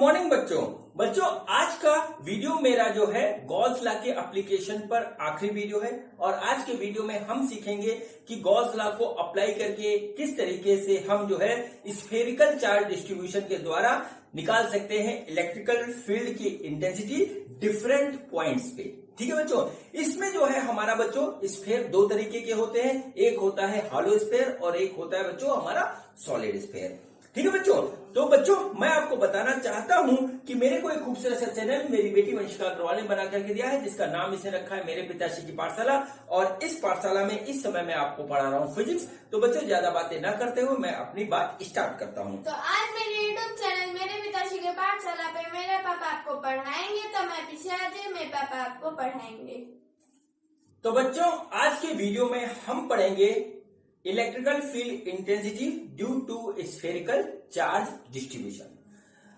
Morning बच्चों। बच्चों आज का वीडियो मेरा जो है गॉस लॉ के एप्लीकेशन पर आखिरी वीडियो है और आज के वीडियो में हम सीखेंगे कि गॉस लॉ को अप्लाई करके किस तरीके से हम जो है स्फेरिकल चार्ज डिस्ट्रीब्यूशन के द्वारा निकाल सकते हैं इलेक्ट्रिकल फील्ड की इंटेंसिटी डिफरेंट पॉइंट्स पे। ठीक है बच्चों, इसमें जो है हमारा बच्चों स्फेयर दो तरीके के होते हैं, एक होता है हॉलो स्फेयर और एक होता है बच्चों हमारा सॉलिड स्फेयर। ठीक है बच्चों, तो बच्चों मैं आपको बताना चाहता हूं कि मेरे को एक खूबसूरत सा चैनल मेरी बेटी वंशिका अग्रवाल ने बना करके दिया है जिसका नाम इसे रखा है मेरे पिताश्री की पाठशाला। और इस पाठशाला में इस समय मैं आपको पढ़ा रहा हूं फिजिक्स। तो बच्चों ज्यादा बातें ना करते हुए मैं अपनी बात स्टार्ट करता हूं। तो आज मेरे यूट्यूब चैनल मेरे पिताश्री के पाठशाला पे मेरे पापा आपको पढ़ाएंगे, तो मैं पीछे आ जाए, मेरे पापा आपको पढ़ाएंगे। तो बच्चों आज के वीडियो में हम पढ़ेंगे electrical field intensity due to spherical charge distribution.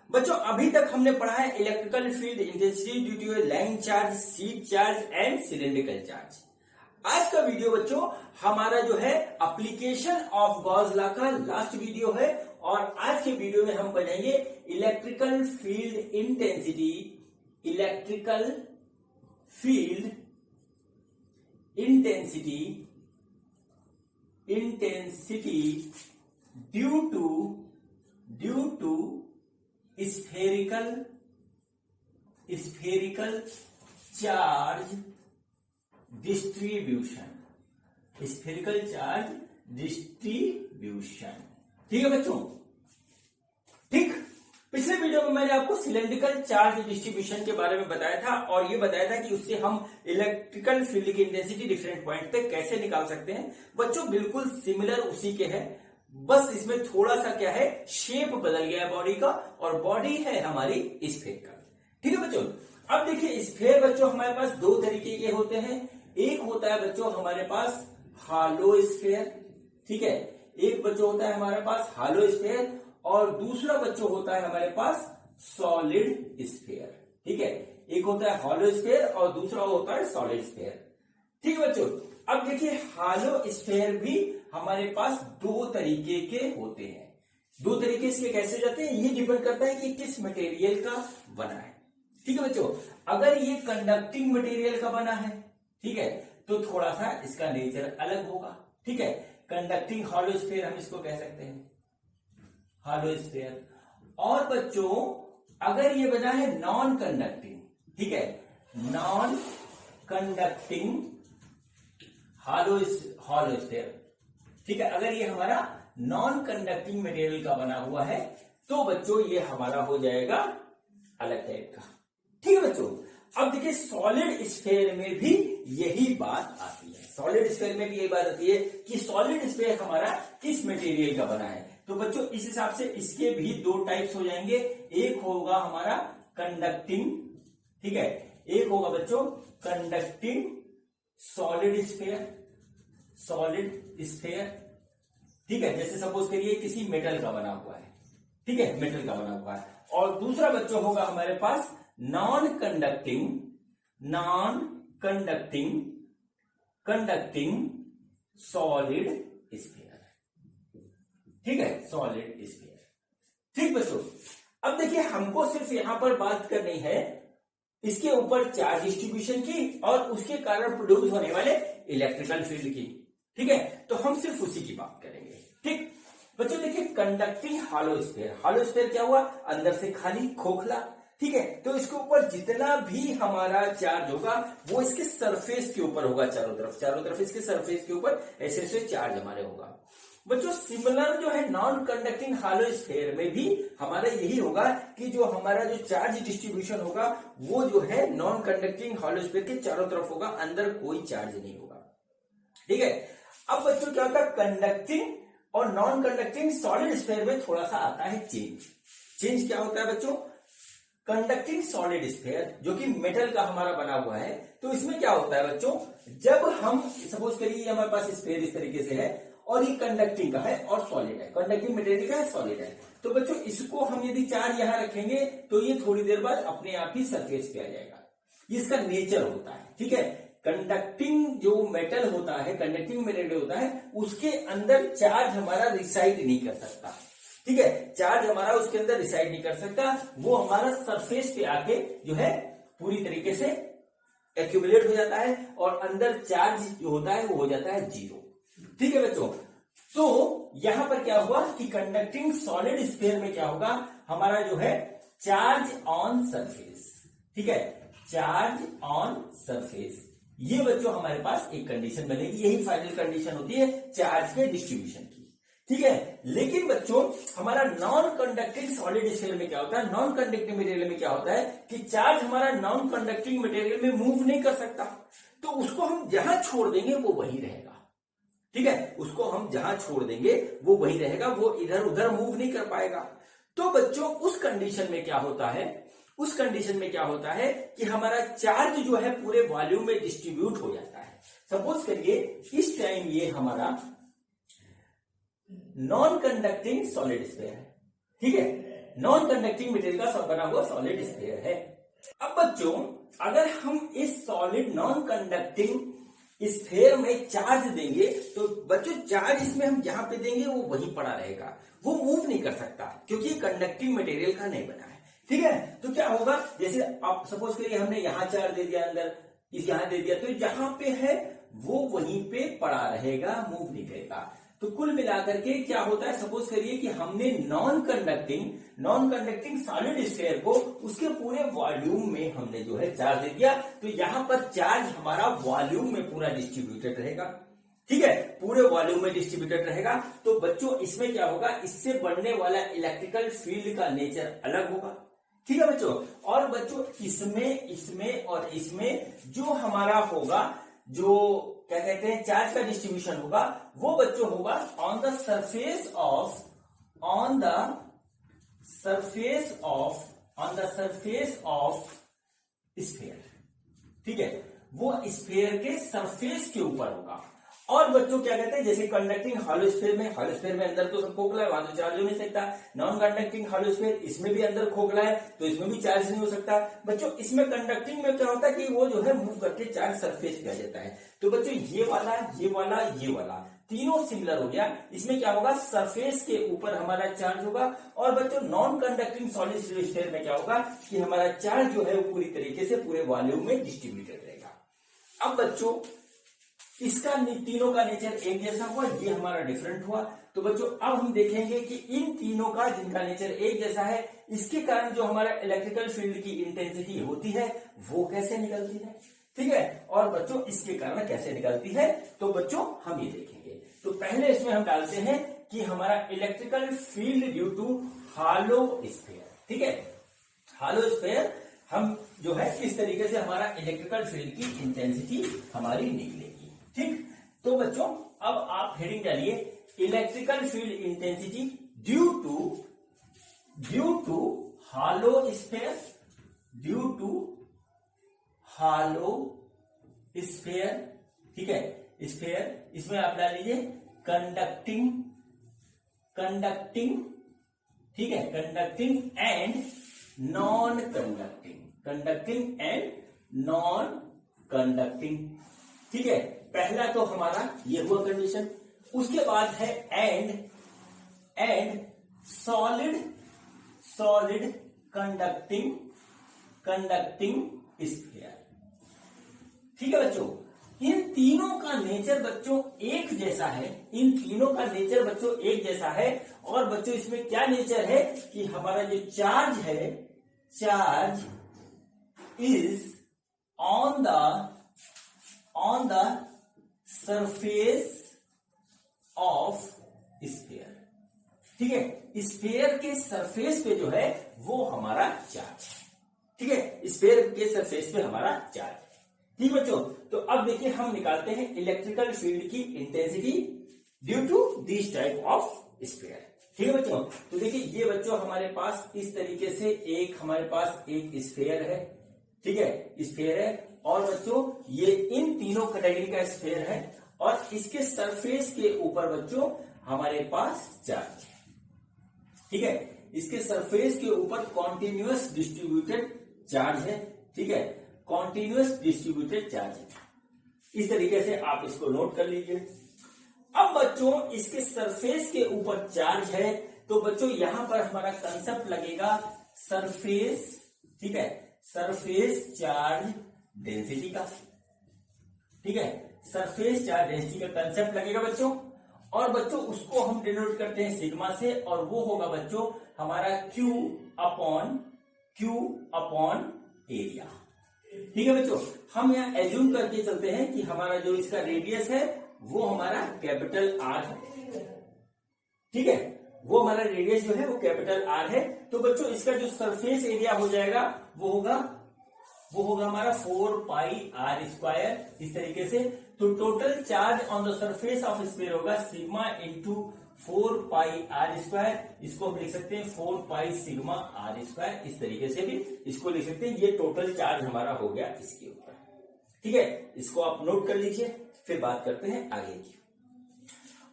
बच्चों अभी तक हमने पढ़ा है electrical field intensity due to line charge, sheet charge and cylindrical charge. आज का वीडियो बच्चों हमारा जो है एप्लीकेशन ऑफ गॉस लॉ का लास्ट वीडियो है और आज के वीडियो में हम पढ़ेंगे electrical field intensity, electrical field intensity due to spherical charge distribution, spherical charge distribution. ठीक है बच्चों, ठीक। पिछले वीडियो में मैंने आपको सिलेंड्रिकल चार्ज डिस्ट्रीब्यूशन के बारे में बताया था और ये बताया था कि उससे हम इलेक्ट्रिकल फील्ड की इंटेंसिटी डिफरेंट पॉइंट पे कैसे निकाल सकते हैं। बच्चों बिल्कुल सिमिलर उसी के है, बस इसमें थोड़ा सा क्या है, शेप बदल गया है बॉडी का और बॉडी है हमारी स्फेयर का। ठीक है बच्चों, अब देखिए स्फेयर बच्चों हमारे पास दो तरीके के होते हैं। एक होता है बच्चों हमारे पास हॉलो स्फेयर, ठीक है, एक बच्चों होता है हमारे पास हॉलो स्फेयर और दूसरा बच्चों होता है हमारे पास सॉलिड स्फेयर। ठीक है, एक होता है हॉलो स्फेयर और दूसरा होता है सॉलिड स्फेयर। ठीक है बच्चों, अब देखिए हॉलो स्फेयर भी हमारे पास दो तरीके के होते हैं। दो तरीके से कैसे जाते हैं ये डिपेंड करता है कि किस मटेरियल का बना है। ठीक है बच्चों, अगर ये कंडक्टिंग मटेरियल का बना है, ठीक है, तो थोड़ा सा इसका नेचर अलग होगा। ठीक है, कंडक्टिंग हॉलो स्फेयर हम इसको कह सकते हैं, हॉलो स्फेयर। और बच्चों अगर ये बना है नॉन कंडक्टिंग, ठीक है, नॉन कंडक्टिंग हॉलो स्फेयर, ठीक है, अगर ये हमारा नॉन कंडक्टिंग मटेरियल का बना हुआ है तो बच्चों ये हमारा हो जाएगा अलग टाइप का। ठीक है बच्चों, अब देखिए सॉलिड स्फेयर में भी यही बात आती है। सॉलिड स्फेयर में भी यही बात आती है कि सॉलिड स्फेयर हमारा किस मटेरियल का बना है। तो बच्चों इस हिसाब से इसके भी दो टाइप्स हो जाएंगे। एक होगा हमारा कंडक्टिंग, ठीक है, एक होगा बच्चों कंडक्टिंग सॉलिड स्फेयर, ठीक है, जैसे सपोज करिए किसी मेटल का बना हुआ है, ठीक है, मेटल का बना हुआ है। और दूसरा बच्चों होगा हमारे पास नॉन कंडक्टिंग सॉलिड स्फेयर। ठीक है, सॉलिड स्फेयर। ठीक बच्चों, अब देखिए हमको सिर्फ यहां पर बात करनी है इसके ऊपर चार्ज डिस्ट्रीब्यूशन की और उसके कारण प्रोड्यूस होने वाले इलेक्ट्रिकल फील्ड की। ठीक है, तो हम सिर्फ उसी की बात करेंगे। ठीक बच्चों, देखिए कंडक्टिंग हॉलो स्फेयर क्या हुआ, अंदर से खाली खोखला। ठीक है, तो इसके ऊपर जितना भी हमारा चार्ज होगा वो इसके सरफेस के ऊपर होगा, चारों तरफ इसके सरफेस के ऊपर ऐसे ऐसे चार्ज हमारे होगा। बच्चों सिमिलर जो है नॉन कंडक्टिंग हॉलो स्फेयर में भी हमारा यही होगा कि जो हमारा जो चार्ज डिस्ट्रीब्यूशन होगा वो जो है नॉन कंडक्टिंग हॉलो स्फेयर के चारों तरफ होगा, अंदर कोई चार्ज नहीं होगा। ठीक है, अब बच्चों क्या होता है कंडक्टिंग और नॉन कंडक्टिंग सॉलिड स्फेयर में थोड़ा सा आता है चेंज क्या होता है बच्चों, कंडक्टिंग सॉलिड स्फेयर जो कि मेटल का हमारा बना हुआ है, तो इसमें क्या होता है बच्चों, जब हम सपोज करिए हमारे पास स्फेयर इस तरीके से है और ये कंडक्टिंग का है और सॉलिड है, कंडक्टिंग मटेरियल का है, सॉलिड है, तो बच्चों इसको हम यदि चार्ज यहां रखेंगे तो ये थोड़ी देर बाद अपने आप ही सरफेस पे आ जाएगा। इसका नेचर होता है। ठीक है, कंडक्टिंग जो मेटल होता है, कंडक्टिंग मटेरियल होता है, उसके अंदर चार्ज हमारा रिसाइड नहीं कर सकता। ठीक है, चार्ज हमारा उसके अंदर रिसाइड नहीं कर सकता, वो हमारा सरफेस पे आके जो है पूरी तरीके से एक्यूमुलेट हो जाता है और अंदर चार्ज जो होता है वो हो जाता है 0। ठीक है बच्चों, तो यहां पर क्या हुआ कि कंडक्टिंग सॉलिड स्फीयर में क्या होगा, हमारा जो है चार्ज ऑन सरफेस, ठीक है, चार्ज ऑन सरफेस, ये बच्चों हमारे पास एक कंडीशन बनेगी, यही फाइनल कंडीशन होती है चार्ज के डिस्ट्रीब्यूशन की। ठीक है, लेकिन बच्चों हमारा नॉन कंडक्टिंग सॉलिड स्फीयर में क्या होता है, नॉन कंडक्टिंग मटेरियल में क्या होता है कि चार्ज हमारा नॉन कंडक्टिंग मटेरियल में मूव नहीं कर सकता, तो उसको हम जहां छोड़ देंगे वो वही रहेगा। ठीक है, उसको हम जहां छोड़ देंगे वो वही रहेगा, वो इधर उधर मूव नहीं कर पाएगा। तो बच्चों उस कंडीशन में क्या होता है, उस कंडीशन में क्या होता है कि हमारा चार्ज जो है पूरे वॉल्यूम में डिस्ट्रीब्यूट हो जाता है। सपोज करिए इस टाइम ये हमारा नॉन कंडक्टिंग सॉलिड स्फीयर है, ठीक है, नॉन कंडक्टिंग मटेरियल का बना हुआ सॉलिड स्फीयर है। अब बच्चों अगर हम इस सॉलिड नॉन कंडक्टिंग स्फीयर में चार्ज देंगे तो बच्चों चार्ज इसमें हम जहां पे देंगे वो वहीं पड़ा रहेगा, वो मूव नहीं कर सकता क्योंकि ये कंडक्टिंग मटेरियल का नहीं बना है। ठीक है, तो क्या होगा, जैसे आप सपोज करिए हमने यहां चार्ज दे दिया, अंदर इस यहां दे दिया, तो जहां पे है वो वहीं पे पड़ा रहेगा, मूव नहीं करेगा। तो कुल मिलाकर के क्या होता है, सपोज करिए कि हमने नॉन कंडक्टिंग सॉलिड स्फीयर को उसके पूरे वॉल्यूम में हमने जो है चार्ज दे दिया, तो यहां पर चार्ज हमारा वॉल्यूम में पूरा डिस्ट्रीब्यूटेड रहेगा। ठीक है, पूरे वॉल्यूम में डिस्ट्रीब्यूटेड रहेगा। तो बच्चों इसमें क्या होगा, इससे बढ़ने वाला इलेक्ट्रिकल फील्ड का नेचर अलग होगा। ठीक है बच्चों, और बच्चों इसमें और इसमें जो हमारा होगा, जो क्या कहते हैं चार्ज का डिस्ट्रीब्यूशन होगा, वो बच्चों होगा on the surface of sphere. ठीक है, वो स्फीयर के सरफेस के ऊपर होगा। और बच्चों क्या कहते हैं, जैसे कंडक्टिंग हॉलो स्फीयर में अंदर तो सब खोखला है, वहां तो चार्ज हो नहीं सकता। नॉन कंडक्टिंग हॉलो स्फीयर इसमें भी अंदर खोखला है, तो इसमें भी चार्ज नहीं हो सकता। बच्चों इसमें कंडक्टिंग में क्या होता है कि वो जो है मूव करके चार्ज सरफेस पे आ जाता है। तो बच्चों ये वाला तीनों सिमिलर हो गया। इसमें क्या होगा, सरफेस के ऊपर हमारा चार्ज होगा। और बच्चों नॉन कंडक्टिंग सॉलिड स्फीयर में क्या होगा कि हमारा चार्ज जो है वो पूरी तरीके से पूरे वॉल्यूम में डिस्ट्रीब्यूटेड रहेगा। अब बच्चों इसका तीनों का नेचर एक जैसा हुआ, ये हमारा डिफरेंट हुआ। तो बच्चों अब हम देखेंगे कि इन तीनों का जिनका नेचर एक जैसा है, इसके कारण जो हमारा इलेक्ट्रिकल फील्ड की इंटेंसिटी होती है वो कैसे निकलती है। ठीक है, और बच्चों इसके कारण कैसे निकलती है, तो बच्चों हम ये देखेंगे। तो पहले इसमें हम डालते हैं कि हमारा electrical field due to hollow sphere. ठीक है, हॉलो स्फीयर हम जो है किस तरीके से हमारा इलेक्ट्रिकल फील्ड की इंटेंसिटी हमारी निकलेगी। ठीक, तो बच्चों अब आप हेडिंग डालिए electrical field intensity due to hollow sphere, ठीक है, स्फीयर, इसमें आप डाल लीजिए कंडक्टिंग, ठीक है, कंडक्टिंग एंड नॉन कंडक्टिंग, ठीक है। पहला तो हमारा ये हुआ कंडीशन, उसके बाद है एंड सॉलिड कंडक्टिंग स्फीयर। ठीक है बच्चों, इन तीनों का नेचर बच्चों एक जैसा है, और बच्चों इसमें क्या नेचर है कि हमारा जो चार्ज है, charge is on the surface of sphere. ठीक है, स्फीयर के सरफेस पे जो है वो हमारा चार्ज है। ठीक है, स्फीयर के सरफेस पे हमारा चार्ज है। ठीक बच्चों, तो अब देखिए हम निकालते हैं इलेक्ट्रिकल फील्ड की intensity due to this type of sphere. ठीक है बच्चों, तो देखिए ये बच्चों हमारे पास इस तरीके से हमारे पास एक स्फीयर है। ठीक है, स्फीयर है, और बच्चों ये इन तीनों कैटेगरी का स्फीयर है, और इसके सरफेस के ऊपर बच्चों हमारे पास चार्ज है। ठीक है, इसके सरफेस के ऊपर कॉन्टिन्यूअस डिस्ट्रीब्यूटेड चार्ज है। ठीक है, कॉन्टिन्यूअस डिस्ट्रीब्यूटेड चार्ज है। इस तरीके से आप इसको नोट कर लीजिए। अब बच्चों इसके सरफेस के ऊपर चार्ज है, तो बच्चों यहां पर हमारा कंसेप्ट लगेगा सरफेस, ठीक है, सरफेस चार्ज डेंसिटी का, ठीक है, सरफेस चार्ज डेंसिटी का कंसेप्ट लगेगा बच्चों। और बच्चों उसको हम डिनोट करते हैं सिग्मा से, और वो होगा बच्चों हमारा Q अपॉन एरिया। ठीक है बच्चों, हम यहाँ एज्यूम करके चलते हैं कि हमारा जो इसका रेडियस है वो हमारा कैपिटल R है, ठीक है, वो हमारा रेडियस जो है वो कैपिटल R है। तो बच्चों इसका जो सरफेस एरिया हो जाएगा वो होगा हमारा 4 पाई R स्क्वायर, इस तरीके से। तो total charge on the surface of sphere होगा सिग्मा इंटू 4 पाई R स्क्वायर, इसको हम लिख सकते हैं 4 पाई सिग्मा R स्क्वायर, इस तरीके से भी इसको लिख सकते हैं। ये टोटल चार्ज हमारा हो गया इसके ऊपर, ठीक है, इसको आप नोट कर लीजिए, फिर बात करते हैं आगे की।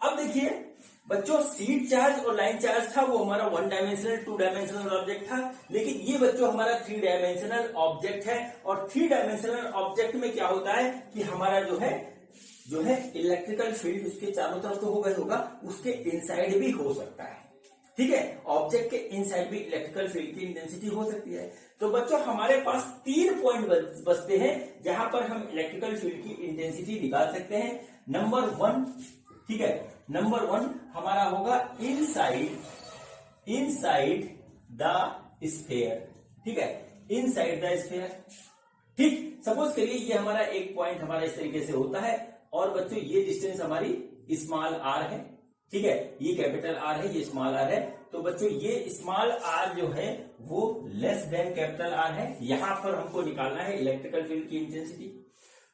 अब देखिए बच्चों, सीट चार्ज और लाइन चार्ज था वो हमारा 1 डायमेंशनल 2 डायमेंशनल ऑब्जेक्ट था, लेकिन ये बच्चों हमारा 3 डायमेंशनल ऑब्जेक्ट है। और 3 डायमेंशनल ऑब्जेक्ट में क्या होता है कि हमारा जो है इलेक्ट्रिकल फील्ड उसके चारों तरफ तो होगा, उसके इनसाइड भी हो सकता है, ठीक है, ऑब्जेक्ट के इनसाइड भी इलेक्ट्रिकल फील्ड की इंटेंसिटी हो सकती है। तो बच्चों हमारे पास 3 पॉइंट बचते हैं जहां पर हम इलेक्ट्रिकल फील्ड की इंटेंसिटी निकाल सकते हैं। नंबर 1, ठीक है, नंबर 1 हमारा होगा इनसाइड द स्फीयर, ठीक है, इनसाइड द स्फीयर। ठीक, सपोज करिए ये हमारा एक पॉइंट हमारा इस तरीके से होता है, और बच्चों ये डिस्टेंस हमारी स्मॉल r है, ठीक है, ये कैपिटल R है, ये स्मॉल r है। तो बच्चों ये स्मॉल r जो है वो लेस देन कैपिटल R है। यहां पर हमको निकालना है इलेक्ट्रिकल फील्ड की इंटेंसिटी।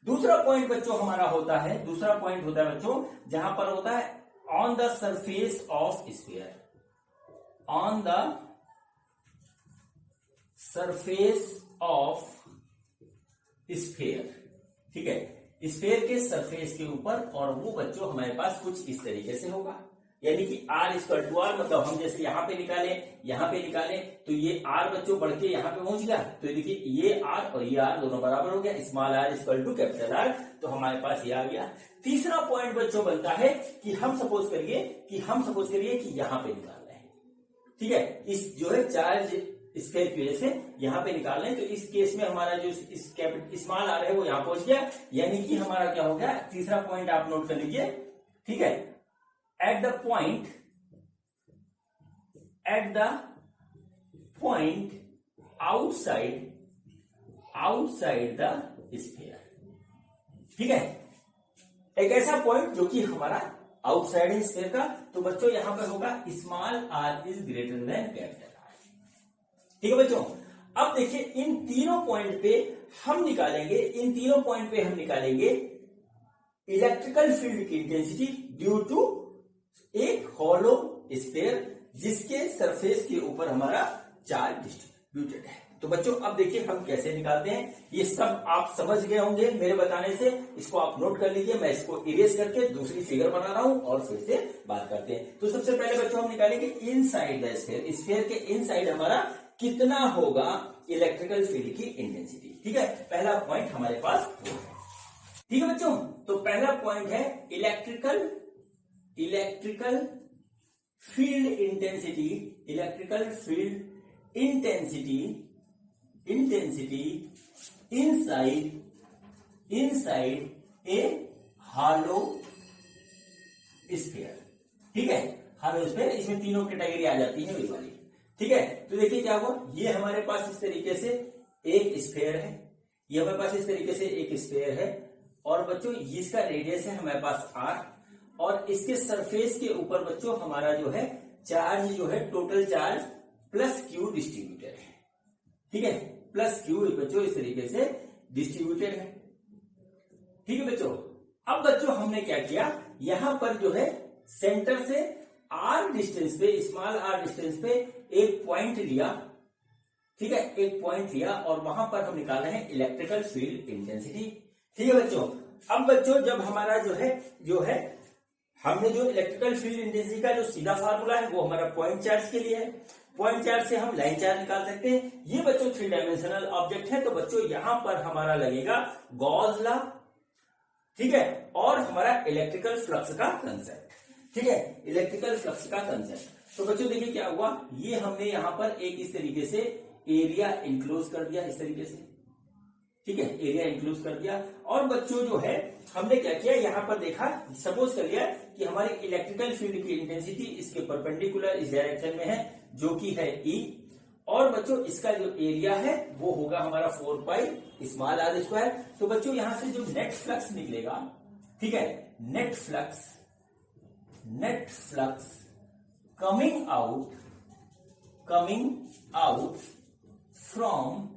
दूसरा पॉइंट बच्चों हमारा होता है बच्चों जहां पर होता है on the surface of sphere, on the surface of sphere, ठीक है, स्फीयर के सरफेस के ऊपर। और वो बच्चों हमारे पास कुछ इस तरीके से होगा, यानी कि R इक्वल टू R, मतलब हम जैसे यहां पे निकाले तो ये R बच्चों बढ़ के यहां पे पहुंच गया। तो देखिए ये R और ये R दोनों बराबर हो गया, small r equal to capital R, तो हमारे पास ये आ गया। तीसरा पॉइंट बच्चों बनता है कि हम सपोज करिए कि यहां पे निकाल रहे हैं, ठीक है, इस जो है चार्ज स्फीयर की वजह से यहां पे निकाल रहे हैं। तो इस केस में हमारा जो स्मॉल r है वो यहां पहुंच गया, यानी कि हमारा क्या हो गया, तीसरा पॉइंट आप नोट कर लीजिए, ठीक है, eight the point outside the sphere, ठीक है, एक ऐसा पॉइंट जो कि हमारा आउटसाइड है स्फीयर का। तो बच्चों यहां पर होगा small r is greater then capital R, ठीक है बच्चों। अब देखिए इन तीनों पॉइंट पे हम निकालेंगे इलेक्ट्रिकल फील्ड की इंटेंसिटी ड्यू टू एक हॉलो स्फीयर जिसके सरफेस के ऊपर हमारा चार्ज डिस्ट्रीब्यूटेड है। तो बच्चों अब देखिए हम कैसे निकालते हैं, ये सब आप समझ गए होंगे मेरे बताने से, इसको आप नोट कर लीजिए। मैं इसको इरेज करके दूसरी फिगर बना रहा हूं और फिर से बात करते हैं। तो सबसे पहले बच्चों हम निकालेंगे इनसाइड द स्फीयर, स्फीयर के इनसाइड हमारा कितना होगा इलेक्ट्रिकल फील्ड की इंटेंसिटी, ठीक है, पहला पॉइंट हमारे पास वो है, ठीक है बच्चों। तो पहला पॉइंट है electrical field intensity, inside a hollow sphere, ठीक है, हॉलो स्फीयर, इसमें तीनों कैटेगरी आ जाती है वही वाली, ठीक है। तो देखिए क्या हुआ, ये हमारे पास इस तरीके से एक स्फीयर है, ये हमारे पास इस तरीके से एक स्फीयर है, और बच्चों इसका रेडियस है हमारे पास R, और इसके सरफेस के ऊपर बच्चों हमारा जो है चार्ज जो है total charge plus Q distributed है, ठीक है, प्लस Q बच्चों इस तरीके से डिस्ट्रीब्यूटेड है, ठीक है बच्चों। अब बच्चों हमने क्या किया, यहां पर जो है सेंटर से R डिस्टेंस पे, स्मॉल r डिस्टेंस पे एक पॉइंट लिया, ठीक है, एक पॉइंट लिया, और वहां पर हम निकाल रहे हैं इलेक्ट्रिकल फील्ड इंटेंसिटी, ठीक है बच्चों। अब बच्चों जब हमारा जो है हमने जो इलेक्ट्रिकल फील्ड इंटेंसिटी का जो सीधा फार्मूला है वो हमारा पॉइंट चार्ज के लिए है, पॉइंट चार्ज से हम लाइन चार्ज निकाल सकते हैं। ये बच्चों 3 डायमेंशनल ऑब्जेक्ट है, तो बच्चों यहां पर हमारा लगेगा गॉस लॉ, ठीक है, और हमारा इलेक्ट्रिकल फ्लक्स का कंसेप्ट, ठीक है, इलेक्ट्रिकल फ्लक्स का कंसेप्ट। तो बच्चों देखिए क्या हुआ, ये हमने यहां पर एक इस तरीके से एरिया इंक्लोज कर दिया, इस तरीके से, ठीक है, एरिया इंक्लोज कर दिया। और बच्चों जो है हमने क्या किया, यहां पर देखा, सपोज कर लिया कि हमारी इलेक्ट्रिकल फील्ड की इंटेंसिटी इसके परपेंडिकुलर इस डायरेक्शन में है, जो कि है E, और बच्चों इसका जो एरिया है वो होगा हमारा 4 पाई स्मॉल r स्क्वायर। तो बच्चों यहां से जो नेट फ्लक्स निकलेगा, ठीक है, net flux coming out from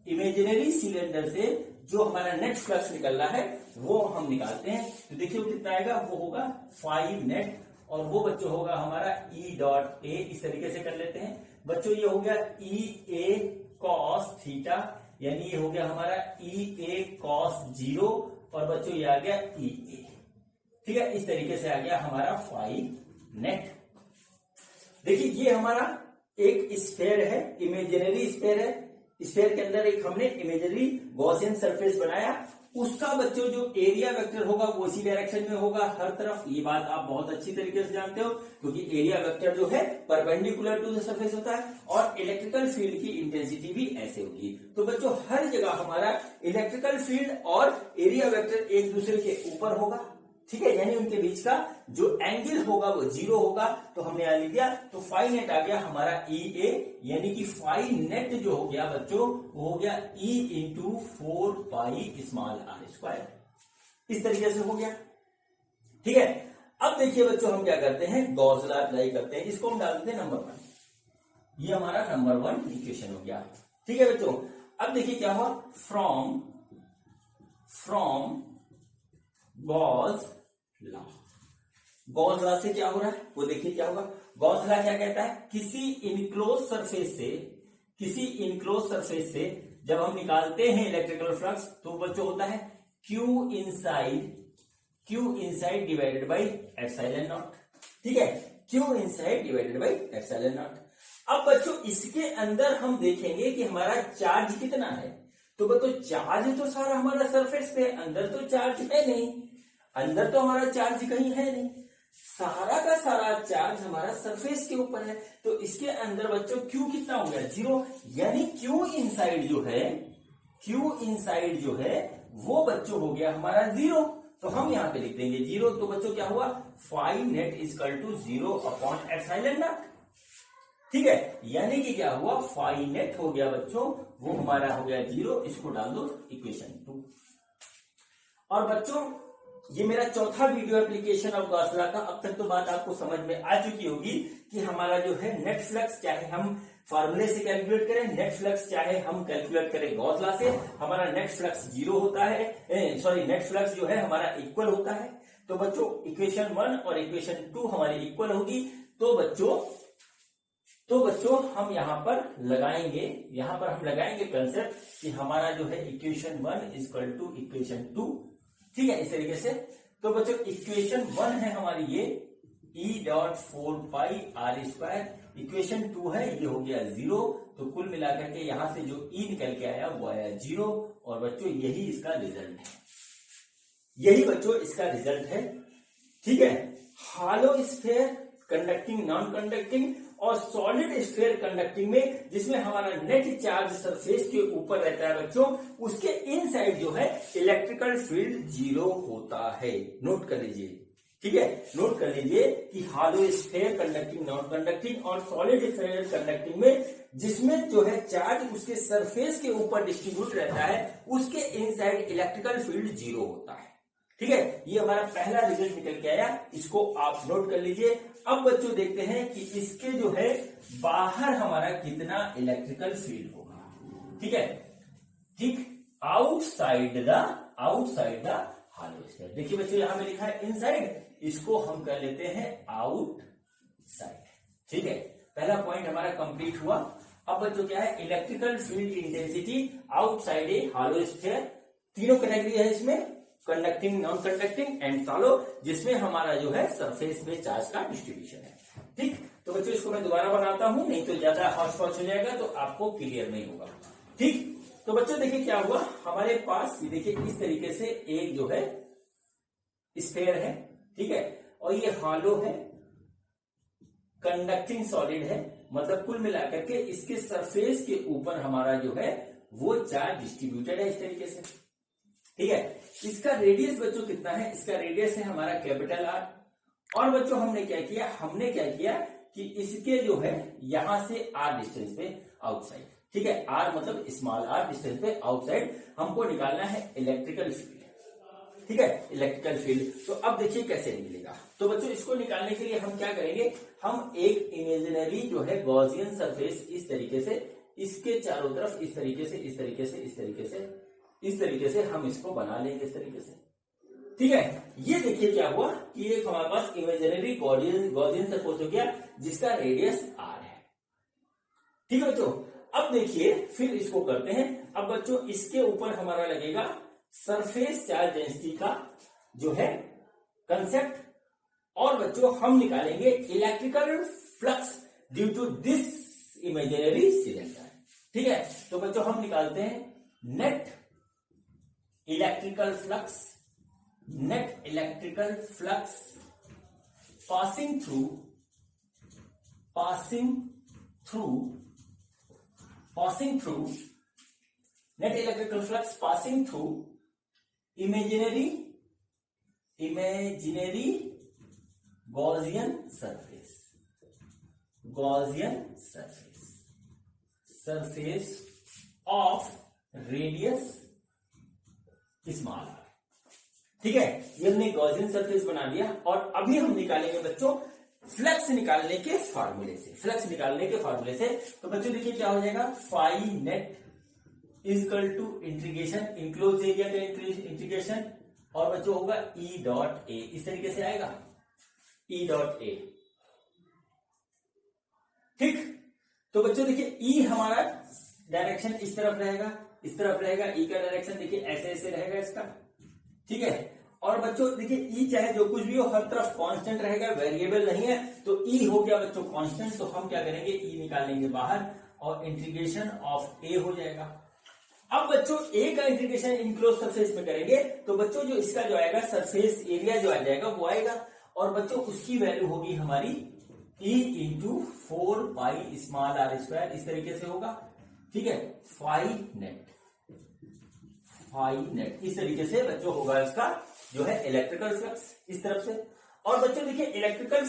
imaginary cylinder से जो हमारा नेट फ्लक्स निकल रहा है वो हम निकालते हैं। तो देखिए वो कितना आएगा, वो होगा 5 नेट, और वो बच्चों होगा हमारा E डॉट ए, इस तरीके से कर लेते हैं बच्चों। ये हो गया E A cos थीटा, यानी ये हो गया हमारा E A cos 0, और बच्चों ये आ गया E A, ठीक है, इस तरीके से आ गया हमारा 5 नेट। देखिए ये हमारा एक स्फीयर है, इमेजिनरी स्फीयर है, स्फीयर के अंदर एक हमने इमेजिनरी गॉसियन सरफेस बनाया, उसका बच्चों जो एरिया वेक्टर होगा वो इसी डायरेक्शन में होगा हर तरफ। ये बात आप बहुत अच्छी तरीके से जानते हो, क्योंकि एरिया वेक्टर जो है परपेंडिकुलर टू द सरफेस होता है, और इलेक्ट्रिकल फील्ड की इंटेंसिटी भी ऐसे होगी। तो बच्चों हर जगह हमारा इलेक्ट्रिकल फील्ड और एरिया वेक्टर एक दूसरे के ऊपर होगा, ठीक है, यानी उनके बीच का जो एंगल होगा वो 0 होगा। तो हमने यहां लिख दिया, तो 5 नेट आ गया हमारा EA, यानी कि 5 नेट जो हो गया बच्चों वो हो गया E into 4 pi small r square, इस तरीके से हो गया, ठीक है। अब देखिए बच्चों हम क्या करते हैं, गॉस लॉ अप्लाई करते हैं, इसको हम डाल देते हैं नंबर 1, ये हमारा नंबर 1 इक्वेशन हो गया, ठीक है बच्चों। अब देखिए क्या हुआ, फ्रॉम गॉस लॉ से क्या हो रहा है वो देखिए क्या होगा। गॉस लॉ क्या कहता है, किसी इनक्लोज सरफेस से जब हम निकालते हैं इलेक्ट्रिकल फ्लक्स तो बच्चों होता है Q inside divided by epsilon naught, ठीक है, Q inside divided by epsilon not. अब बच्चों इसके अंदर हम देखेंगे कि हमारा चार्ज कितना है, तो बच्चों चार्ज तो सारा हमारा सरफेस पे, अंदर तो चार्ज है नहीं, अंदर तो हमारा चार्ज कहीं है नहीं, सारा का सारा चार्ज हमारा सरफेस के ऊपर है। तो इसके अंदर बच्चों Q कितना हो गया, 0, यानी Q इनसाइड जो है वो बच्चों हो गया हमारा 0। तो हम यहां पे लिख देंगे 0। तो बच्चों क्या हुआ, 5 net equal to 0 upon epsilon naught, ठीक है, यानी कि क्या हुआ, 5 नेट हो गया बच्चों, वो हमारा हो गया 0। इसको डाल दो इक्वेशन 2। और बच्चों ये मेरा चौथा video application of Gauss law का। अब तक तो बात आपको समझ में आ चुकी होगी कि हमारा जो है नेट फ्लक्स चाहे हम फार्मूले से कैलकुलेट करें, नेट फ्लक्स चाहे हम कैलकुलेट करें गॉस लॉ से, हमारा नेट फ्लक्स 0 होता है, नेट फ्लक्स जो है हमारा इक्वल होता है। तो बच्चों इक्वेशन 1 और इक्वेशन 2 हमारी इक्वल होगी। तो बच्चों हम यहां पर लगाएंगे कंसेप्ट कि हमारा जो है इक्वेशन 1 इक्वल टू इक्वेशन 2, ठीक है, इस तरीके से। तो बच्चों इक्वेशन 1 है हमारी ये E डॉट 4 पाई r स्क्वायर, इक्वेशन 2 है ये हो गया 0। तो कुल मिलाकर के यहां से जो E निकल के आया वो आया 0। और बच्चों यही इसका रिजल्ट है, ठीक है। हालो स्फीयर कंडक्टिंग, नॉन कंडक्टिंग, और सॉलिड स्फीयर कंडक्टिंग में जिसमें हमारा नेट चार्ज सरफेस के ऊपर रहता है बच्चों, उसके इनसाइड जो है इलेक्ट्रिकल फील्ड 0 होता है। नोट कर लीजिए, ठीक है, नोट कर लीजिए कि हालो स्फीयर कंडक्टिंग, नॉन कंडक्टिंग और सॉलिड स्फीयर कंडक्टिंग में जिसमें जो है चार्ज उसके सरफेस के ऊपर डिस्ट्रीब्यूट रहता है, उसके इनसाइड इलेक्ट्रिकल फील्ड 0 होता है, ठीक है। ये हमारा पहला रिजल्ट निकल के आया, इसको आप नोट कर लीजिए। अब बच्चों देखते हैं कि इसके जो है बाहर हमारा कितना इलेक्ट्रिकल फील्ड होगा, ठीक है, ठीक, आउटसाइड द हालो स्फीयर। देखिए बच्चों यहां में लिखा है इनसाइड, इसको हम कर लेते हैं आउटसाइड, ठीक है। पहला पॉइंट हमारा कंप्लीट हुआ। अब बच्चों क्या है, इलेक्ट्रिकल फील्ड इंटेंसिटी आउटसाइड ए हालो स्फीयर, तीनों कैटेगरी है इसमें, कंडक्टिंग, नॉन कंडक्टिंग एंड सॉलो, जिसमें हमारा जो है सरफेस पे चार्ज का डिस्ट्रीब्यूशन है, ठीक। तो बच्चों इसको मैं दोबारा बनाता हूं, नहीं तो ज्यादा हॉच पॉच हो जाएगा तो आपको क्लियर नहीं होगा, ठीक। तो बच्चों देखिए क्या हुआ, हमारे पास ये देखिए इस तरीके से एक जो है स्फेयर है, ठीक है, और ये हॉलो है, कंडक्टिंग सॉलिड है, मतलब कुल मिलाकर के इसके सरफेस के ऊपर हमारा जो है वो चार्ज डिस्ट्रीब्यूटेड है इस तरीके से, ठीक है। इसका रेडियस बच्चों कितना है, इसका रेडियस है हमारा कैपिटल आर। और बच्चों हमने क्या किया कि इसके जो है यहां से आर डिस्टेंस पे आउटसाइड, ठीक है, आर मतलब स्मॉल आर डिस्टेंस पे आउटसाइड हमको निकालना है इलेक्ट्रिकल फील्ड, ठीक है, इलेक्ट्रिकल फील्ड। तो अब देखिए कैसे निकलेगा। तो बच्चों इसको निकालने के लिए हम क्या करेंगे, हम एक इमेजिनरी जो है गॉसियन सरफेस इस तरीके से इसके चारों तरफ इस तरीके से हम इसको बना लेंगे इस तरीके से, ठीक है। ये देखिए क्या हुआ कि एक हमारे पास इमेजिनरी गॉसियन सरफेस हो गया जिसका रेडियस आर है, ठीक है बच्चों। अब देखिए फिर इसको करते हैं। अब बच्चों इसके ऊपर हमारा लगेगा सरफेस चार्ज डेंसिटी का जो है कंसेप्ट, और बच्चों हम निकालेंगे electrical flux due to this imaginary cylinder, ठीक है। तो बच्चों हम निकालते हैं net electrical flux passing through net electrical flux passing through imaginary Gaussian surface of radius small r, ठीक है। ये हमने गॉसियन सरफेस बना लिया। और अभी हम निकालेंगे बच्चों फ्लक्स निकालने के फार्मूले से। तो बच्चों देखिए क्या हो जाएगा, phi net equal to integration enclose area का इंटीग्रेशन, और बच्चों होगा ई डॉट ए, इस तरीके से आएगा ई डॉट ए, ठीक। तो बच्चों देखिए ई हमारा डायरेक्शन इस तरफ रहेगा, ई का डायरेक्शन देखिए ऐसे रहेगा इसका, ठीक है। और बच्चों देखिए ई चाहे जो कुछ भी हो हर तरफ कांस्टेंट रहेगा, वेरिएबल नहीं है, तो ई हो गया बच्चों कांस्टेंट। तो हम क्या करेंगे, ई निकालेंगे बाहर और इंटीग्रेशन ऑफ ए हो जाएगा। अब बच्चों ए का इंटीग्रेशन इनक्लोज सरफेस में करेंगे तो बच्चों जो इसका जो आएगा सरफेस एरिया जो आ जाएगा वो आएगा, और बच्चों उसकी वैल्यू होगी हमारी E into 4 pi small R square, इस तरीके से होगा, ठीक है। फाई नेट इस तरीके से बच्चों होगा इसका जो है इलेक्ट्रिकल फ्लक्स इस तरफ से। और बच्चों देखिए इलेक्ट्रिकल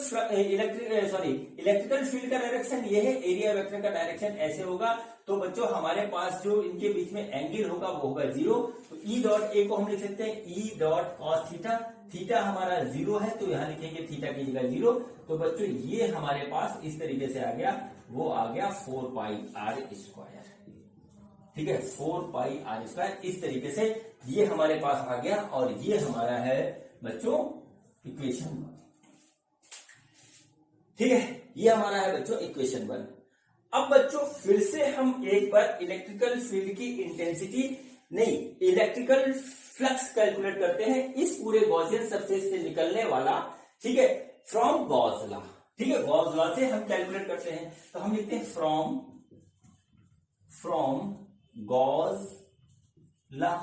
फील्ड का डायरेक्शन ये है, एरिया वेक्टर का डायरेक्शन ऐसे होगा। तो बच्चों हमारे पास जो इनके बीच में एंगल होगा वो होगा 0। तो ई डॉट ए को हम लिख सकते हैं E dot cos theta, theta हमारा 0 है तो यहां लिखेंगे थीटा की जगह 0। तो बच्चों ये हमारे पास इस तरीके से आ गया, वो आ गया 4 पाई आर स्क्वायर, ठीक है, 4 पाई आर स्क्वायर, इस तरीके से ये हमारे पास आ गया। और ये हमारा है बच्चों इक्वेशन 1, ठीक है, ये हमारा है बच्चों इक्वेशन 1। अब बच्चों फिर से हम एक बार इलेक्ट्रिकल फील्ड की इंटेंसिटी नहीं इलेक्ट्रिकल फ्लक्स कैलकुलेट करते हैं इस पूरे गॉसियन सरफेस से निकलने वाला, ठीक है, फ्रॉम गॉस लॉ, ठीक है, गॉस लॉ से हम कैलकुलेट करते हैं। तो हम लिखते हैं फ्रॉम गॉस लॉ,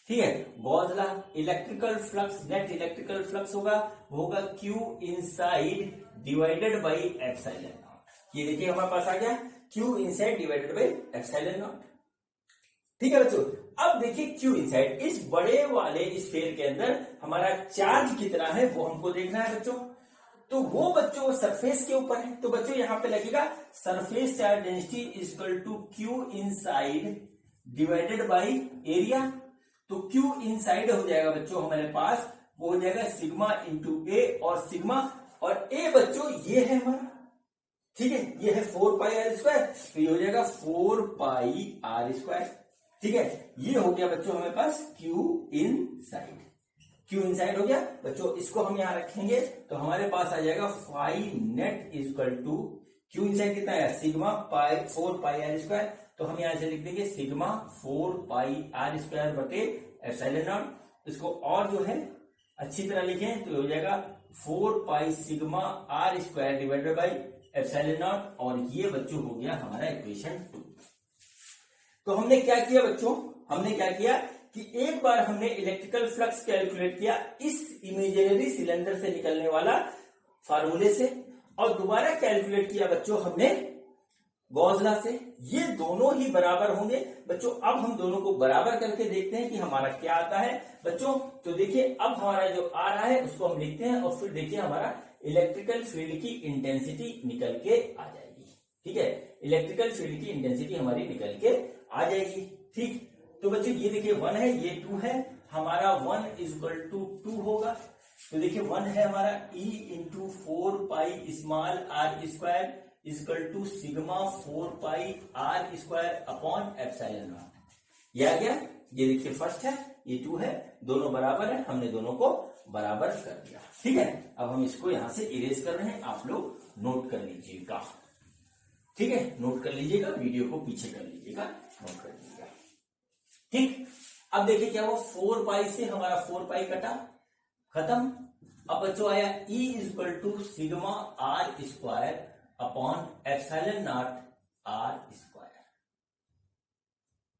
ठीक है, Gauss law electrical flux net electrical flux होगा वो होगा Q inside divided by epsilon naught. ये देखिए हमारे पास आ गया Q inside divided by epsilon naught, ठीक है बच्चों। अब देखिए Q इनसाइड इस बड़े वाले स्फीयर के अंदर हमारा चार्ज कितना है वो हमको देखना है बच्चों। तो वो बच्चों सरफेस के ऊपर है, तो बच्चों यहां पे लगेगा surface charge density equal to Q inside divided by area. तो Q इनसाइड हो जाएगा बच्चों हमारे पास वो हो जाएगा सिग्मा इंटू ए, और सिग्मा और ए बच्चों ये है हमारा, ठीक है, ये है 4 पाई आर स्क्वायर, तो ये हो जाएगा 4 पाई आर स्क्वायर, ठीक है। ये हो गया बच्चों हमारे पास Q इनसाइड हो गया बच्चों। इसको हम यहां रखेंगे तो हमारे पास आ जाएगा phi net equal to Q inside कितना है सिग्मा 4 पाई आर स्क्वायर, तो हम यहां से लिख देंगे सिग्मा 4 पाई आर स्क्वायर बटे एप्सिलॉन नॉट। इसको और जो है अच्छी तरह लिखें तो हो जाएगा 4 pi sigma R square divided by epsilon naught, और ये बच्चों हो गया हमारा इक्वेशन 2। तो हमने क्या किया बच्चों, हमने क्या किया कि एक बार हमने इलेक्ट्रिकल फ्लक्स कैलकुलेट किया इस इमेजिनरी सिलेंडर से निकलने वाला फार्मूले से, और दोबारा कैलकुलेट किया बच्चों हमने गॉस लॉ से। ये दोनों ही बराबर होंगे बच्चों। अब हम दोनों को बराबर करके देखते हैं कि हमारा क्या आता है बच्चों। तो देखिए अब हमारा जो आ रहा है उसको हम लिखते हैं, और फिर देखिए हमारा इलेक्ट्रिकल फील्ड की इंटेंसिटी निकल के आ जाएगी। ठीक है, इलेक्ट्रिकल फील्ड की इंटेंसिटी हमारी निकल के आ जाएगी। ठीक, तो बच्चों ये देखिए 1 है, ये 2 है, हमारा 1 = 2 होगा। तो देखिए 1 है हमारा E × 4 small r square = sigma 4 r² upon epsilon naught. ये आ गया, ये देखिए फर्स्ट है, ये 2 है, दोनों बराबर है, हमने दोनों को बराबर कर दिया। ठीक है, अब हम इसको यहां से इरेज कर रहे हैं, आप लोग नोट कर लीजिएगा। ठीक है, नोट कर लीजिएगा, वीडियो को पीछे कर लीजिएगा, नोट कर लीजिएगा। ठीक, अब देखिए क्या हुआ, 4 पाई से हमारा 4 पाई कटा, खत्म। अब बच्चों आया E = sigma r² upon epsilon not r²।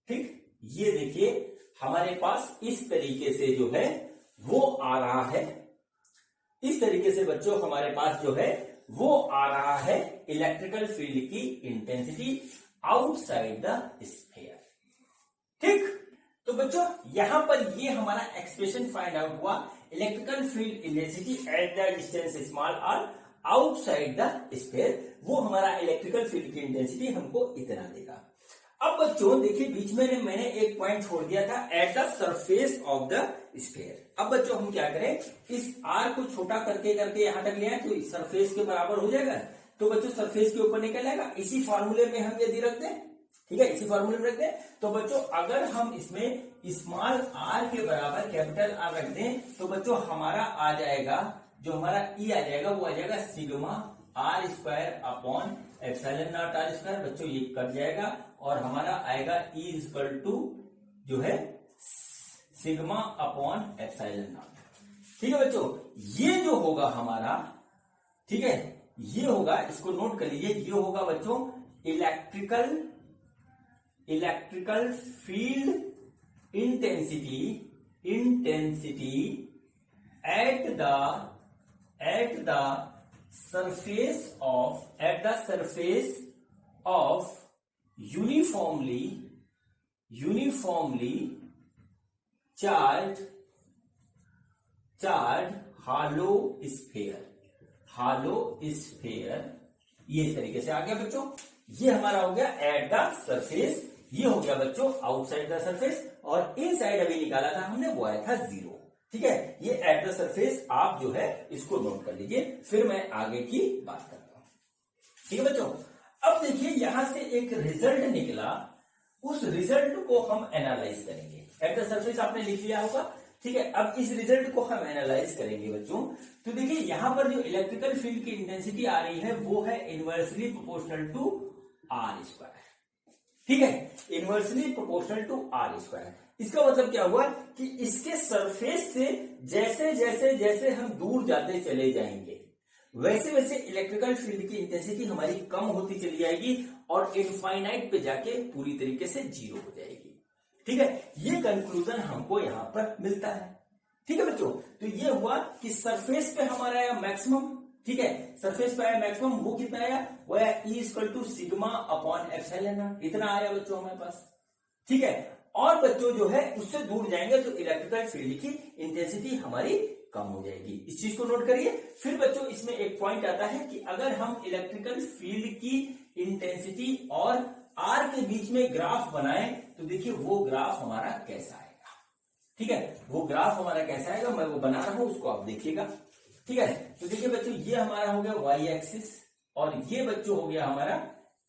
ठीक, ये देखिए हमारे पास इस तरीके से जो है वो आ रहा है, इस तरीके से बच्चों हमारे पास जो है वो आ रहा है इलेक्ट्रिकल फील्ड की इंटेंसिटी आउटसाइड द स्फीयर। ठीक, तो बच्चों यहां पर ये हमारा एक्सप्रेशन फाइंड आउट हुआ, electrical field intensity at the distance small r outside the sphere. वो हमारा इलेक्ट्रिकल फील्ड की इंटेंसिटी हमको इतना देगा। अब बच्चों देखिए बीच में मैंने एक पॉइंट छोड़ दिया था, eight the surface of the sphere. अब बच्चों हम क्या करें, इस r को छोटा करके करके यहां तक ले आए तो सरफेस के बराबर हो जाएगा। तो बच्चों सरफेस के ऊपर निकल आएगा, इसी फॉर्मूले में हम यदि रख दें, ठीक है, इसी फॉर्मूले में रख दें, तो बच्चों अगर हम इसमें स्मॉल r के बराबर कैपिटल R रख दें तो बच्चों हमारा आ जाएगा, जो हमारा E आ जाएगा वो आ जाएगा sigma r² upon epsilon not r²। बच्चों ये कट जाएगा और हमारा आएगा E = जो है सिग्मा अपॉन एप्सिलॉन नॉट। ठीक है बच्चों, ये जो होगा हमारा, ठीक है, ये होगा, इसको नोट कर लीजिए, ये होगा बच्चों electrical field intensity at the surface of uniformly charged hollow sphere। ये इस तरीके से आ गया बच्चों, ये हमारा हो गया एट द सरफेस, ये हो गया बच्चों आउटसाइड द सरफेस, और इनसाइड अभी निकाला था हमने वो आया था 0। ठीक है, ये एट द सरफेस आप जो है इसको नोट कर लीजिए, फिर मैं आगे की बात करता हूं। ठीक है बच्चों, अब देखिए यहां से एक रिजल्ट निकला, उस रिजल्ट को हम एनालाइज करेंगे। एट द सरफेस आपने लिख लिया होगा, ठीक है। अब इस रिजल्ट को हम एनालाइज करेंगे बच्चों। तो देखिए यहां पर जो इलेक्ट्रिकल फील्ड की इंटेंसिटी आ रही है वो है इनवर्सली प्रोपोर्शनल टू r²। ठीक है, इनवर्सली प्रोपोर्शनल टू r²। इसका मतलब क्या हुआ कि इसके सरफेस से जैसे जैसे जैसे हम दूर जाते चले जाएंगे वैसे वैसे इलेक्ट्रिकल फील्ड की इंटेंसिटी हमारी कम होती चली जाएगी और इनफाइनाइट पे जाके पूरी तरीके से 0 हो जाएगी। ठीक है, ये कंक्लूजन हमको यहां पर मिलता है। ठीक है बच्चों, तो ये हुआ कि सरफेस पे हमारा आया मैक्सिमम। ठीक है, सरफेस पे आया मैक्सिमम, वो कितना आया, वो आया E = sigma upon epsilon not, इतना आया बच्चों हमारे पास। ठीक है, और बच्चों जो है उससे दूर जाएंगे तो इलेक्ट्रिकल फील्ड की इंटेंसिटी हमारी कम हो जाएगी। इस चीज को नोट करिए। फिर बच्चों इसमें एक पॉइंट आता है कि अगर हम इलेक्ट्रिकल फील्ड की इंटेंसिटी और R के बीच में ग्राफ बनाएं तो देखिए वो ग्राफ हमारा कैसा आएगा। ठीक है, वो ग्राफ हमारा कैसा आएगा, मैं वो बना रहा हूं, उसको आप देखिएगा। ठीक है, तो देखिए बच्चों ये हमारा हो गया y एक्सिस और ये बच्चों हो गया हमारा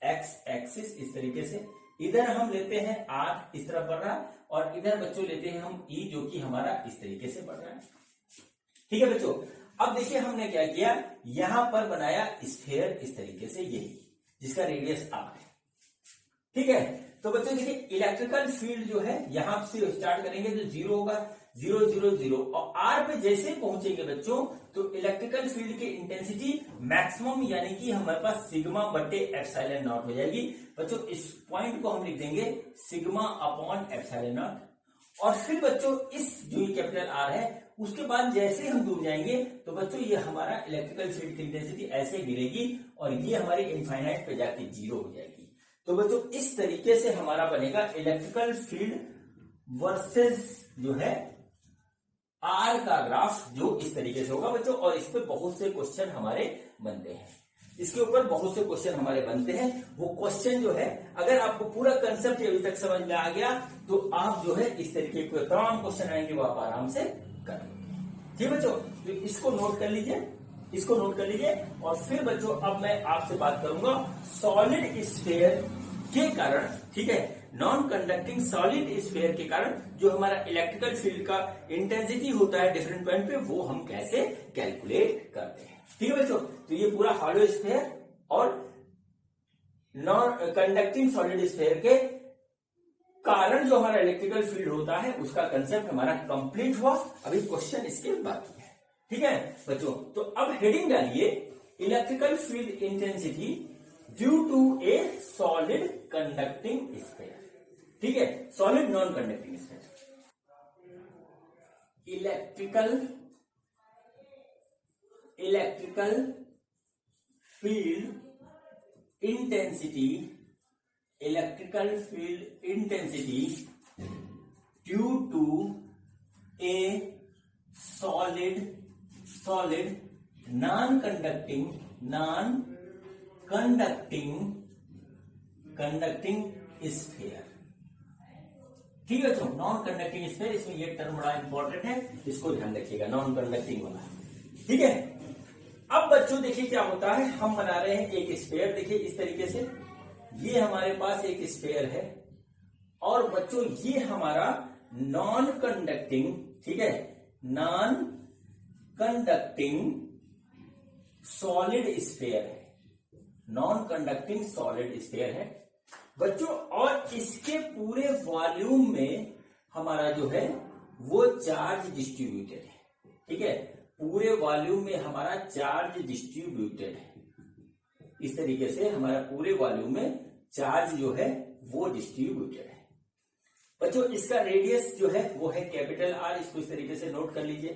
x एक्सिस। इस तरीके से इधर हम लेते हैं R इस तरफ बढ़ रहा है और इधर बच्चों लेते हैं हम E जो कि हमारा इस तरीके से बढ़ रहा है। ठीक है बच्चों, अब देखिए हमने क्या किया, यहां पर बनाया स्फीयर इस तरीके से, यही जिसका रेडियस R है। ठीक है, तो बच्चों देखिए इलेक्ट्रिकल फील्ड जो है यहां से स्टार्ट करेंगे तो 0 होगा, 0,0,0 और R पे जैसे पहुंचेंगे बच्चों तो इलेक्ट्रिकल फील्ड की इंटेंसिटी मैक्सिमम यानी कि हमारे पास सिग्मा बटे एप्सिलॉन नॉट हो जाएगी। बच्चों इस पॉइंट को हम लिख देंगे सिग्मा अपॉन एप्सिलॉन नॉट। और फिर बच्चों इस जो ये कैपिटल R है उसके बाद जैसे हम दूर जाएंगे तो बच्चों ये हमारा इलेक्ट्रिकल फील्ड की इंटेंसिटी ऐसे गिरेगी और ये हमारी इनफाइनाइट पे जाके 0 हो जाएगी। तो बच्चों इस तरीके से हमारा बनेगा इलेक्ट्रिकल फील्ड वर्सेस जो है आर का ग्राफ, जो इस तरीके से होगा बच्चों। और इस पे बहुत से क्वेश्चन हमारे बनते हैं, इसके ऊपर बहुत से क्वेश्चन हमारे बनते हैं। वो क्वेश्चन जो है अगर आपको पूरा कंसेप्ट अभी तक समझ में आ गया तो आप जो है इस तरीके के तमाम क्वेश्चन आएंगे वो आप आराम से कर लेंगे। ठीक बच्चों, तो इसको नोट कर लीजिए, इसको नोट कर लीजिए। और फिर बच्चों अब मैं आपसे बात करूंगा सॉलिड स्फीयर के कारण, ठीक है, नॉन कंडक्टिंग सॉलिड स्फीयर के कारण जो हमारा इलेक्ट्रिकल फील्ड का इंटेंसिटी होता है डिफरेंट पॉइंट पे, वो हम कैसे कैलकुलेट करते हैं। ठीक है बच्चों, तो ये पूरा हॉलो स्फीयर और नॉन कंडक्टिंग सॉलिड स्फीयर के कारण जो हमारा इलेक्ट्रिकल फील्ड होता है उसका कंसेप्ट हमारा कंप्लीट हुआ। अभी क्वेश्चन इसके बाकी है। ठीक है बच्चों, तो अब हेडिंग डालिए electrical field intensity due to a solid conducting sphere. ठीक है, solid non conducting sphere, electrical field intensity, electrical field intensity due to a solid non conducting sphere. ठीक है बच्चों, नॉन कंडक्टिंग स्फीयर, इसमें ये टर्म बड़ा important है, इसको ध्यान रखिएगा, नॉन कंडक्टिंग वाला। ठीक है, अब बच्चों देखिए क्या होता है, हम बना रहे हैं एक स्फीयर। देखिए इस तरीके से ये हमारे पास एक स्फीयर है और बच्चों ये हमारा नॉन कंडक्टिंग, ठीक है, नॉन कंडक्टिंग सॉलिड स्फीयर है, नॉन कंडक्टिंग सॉलिड स्फीयर है बच्चों। और इसके पूरे वॉल्यूम में हमारा जो है वो चार्ज डिस्ट्रीब्यूटेड है। ठीक है, पूरे वॉल्यूम में हमारा चार्ज डिस्ट्रीब्यूटेड है। इस तरीके से हमारा पूरे वॉल्यूम में चार्ज जो है वो डिस्ट्रीब्यूटेड है बच्चों। इसका रेडियस जो है वो है कैपिटल आर, इसको इस तरीके से नोट कर लीजिए।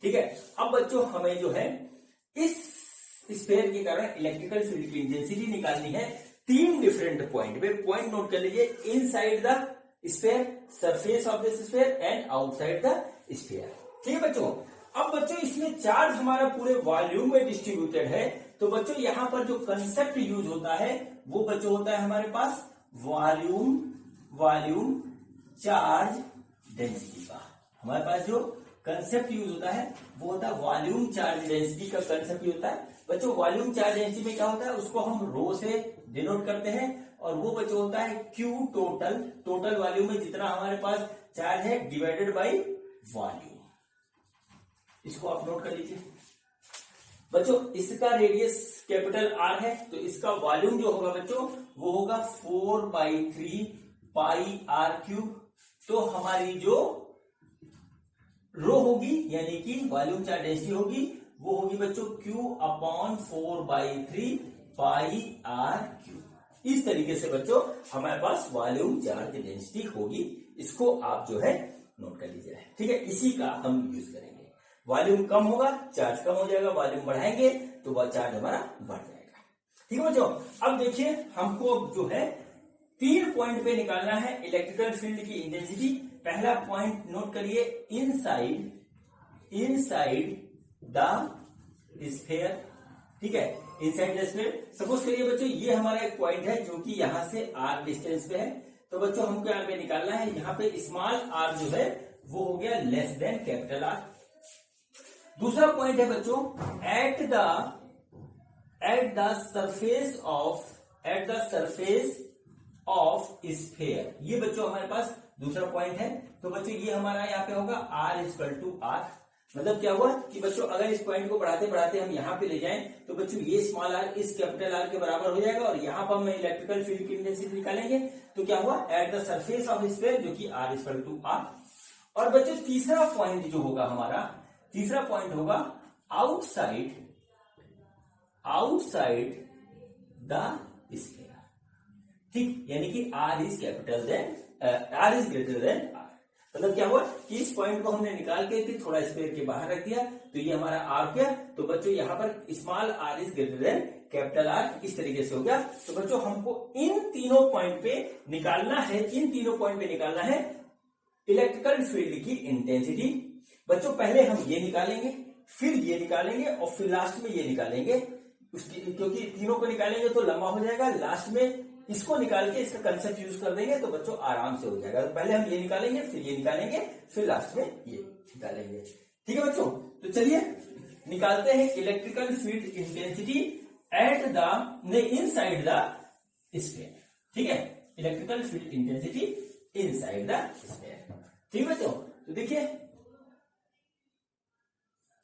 ठीक है, अब बच्चों हमें जो है इस स्फीयर के कारण इलेक्ट्रिकल फील्ड की इंटेंसिटी निकालनी है 3 डिफरेंट पॉइंट पे। पॉइंट नोट कर लीजिए, inside the sphere, surface of this sphere and outside the sphere. ठीक है बच्चों, अब बच्चों इसमें चार्ज हमारा पूरे वॉल्यूम में डिस्ट्रीब्यूटेड है, तो बच्चों यहां पर जो कंसेप्ट यूज होता है वो बच्चों होता है हमारे पास वॉल्यूम चार्ज डेंसिटी का। हमारे पास जो कंसेप्ट यूज होता है वो होता है वॉल्यूम चार्ज डेंसिटी का कंसेप्ट होता है बच्चों। वॉल्यूम चार्ज डेंसिटी में क्या होता है, उसको हम रो से डिनोट करते हैं और वो बच्चों होता है क्यू टोटल, टोटल वॉल्यूम में जितना हमारे पास चार्ज है डिवाइडेड बाई वॉल्यूम। इसको आप नोट कर लीजिए बच्चों। इसका रेडियस कैपिटल आर है तो इसका वॉल्यूम जो होगा बच्चों वो होगा 4/3 पाई आर क्यूब। तो हमारी जो रो होगी यानी कि वॉल्यूम चार्ज डेंसिटी होगी वो होगी बच्चों Q upon 4/3 pi R cube. इस तरीके से बच्चों हमारे पास वॉल्यूम चार्ज डेंसिटी होगी। इसको आप जो है नोट कर लीजिए। ठीक है, इसी का हम यूज करेंगे। वॉल्यूम कम होगा चार्ज कम हो जाएगा, वॉल्यूम बढ़ाएंगे तो वह चार्ज हमारा बढ़ जाएगा। ठीक है बच्चों, अब देखिए हमको जो है 3 पॉइंट पे निकालना है इलेक्ट्रिकल फील्ड की इंटेंसिटी। पहला पॉइंट नोट करिए, इनसाइड द स्फीयर। ठीक है, इनसाइड द स्फीयर। सपोज करिए बच्चों ये हमारा एक पॉइंट है जो कि यहां से आर डिस्टेंस पे है, तो बच्चों हमको यहाँ पे निकालना है, यहाँ पे स्मॉल आर जो है वो हो गया लेस देन कैपिटल आर। दूसरा पॉइंट है बच्चों eight the surface of sphere. ये बच्चों हमारे पास दूसरा पॉइंट है। तो बच्चों ये हमारा यहाँ पे होगा R = R। मतलब क्या हुआ कि बच्चों अगर इस पॉइंट को बढ़ाते बढ़ाते हम यहाँ पे ले जाएं तो बच्चों ये स्मॉल आर इस कैपिटल आर के बराबर हो जाएगा और यहाँ पर हम इलेक्ट्रिकल फील्ड की इंटेंसिटी निकालेंगे। तो क्या हुआ, eight the surface of sphere जो कि R = R। और बच्चों तीसरा पॉइंट जो होगा हमारा, तीसरा पॉइंट होगा आउटसाइड द स्फीयर। ठीक, यानी कि r is capital then r is greater than r। मतलब क्या हुआ कि इस पॉइंट को हमने निकाल के थोड़ा स्फीयर के बाहर रख दिया, तो ये हमारा r क्या, तो बच्चों यहां पर small r is greater then capital R इस तरीके से हो गया। तो बच्चों हमको इन तीनों पॉइंट पे निकालना है, इन तीनों पॉइंट पे निकालना है इलेक्ट्रिकल फील्ड की इंटेंसिटी। बच्चों पहले हम ये निकालेंगे, फिर ये निकालेंगे और फिर लास्ट में ये निकालेंगे, क्योंकि तीनों को निकालेंगे तो लंबा हो जाएगा, लास्ट में इसको निकाल के इसका कंसेप्ट यूज कर देंगे तो बच्चों आराम से हो जाएगा। तो पहले हम ये निकालेंगे, फिर ये निकालेंगे, फिर लास्ट में ये निकालेंगे। ठीक है बच्चों, तो चलिए निकालते हैं electrical field intensity at the inside the sphere. ठीक है, electrical field intensity inside the sphere. ठीक है बच्चों, तो देखिए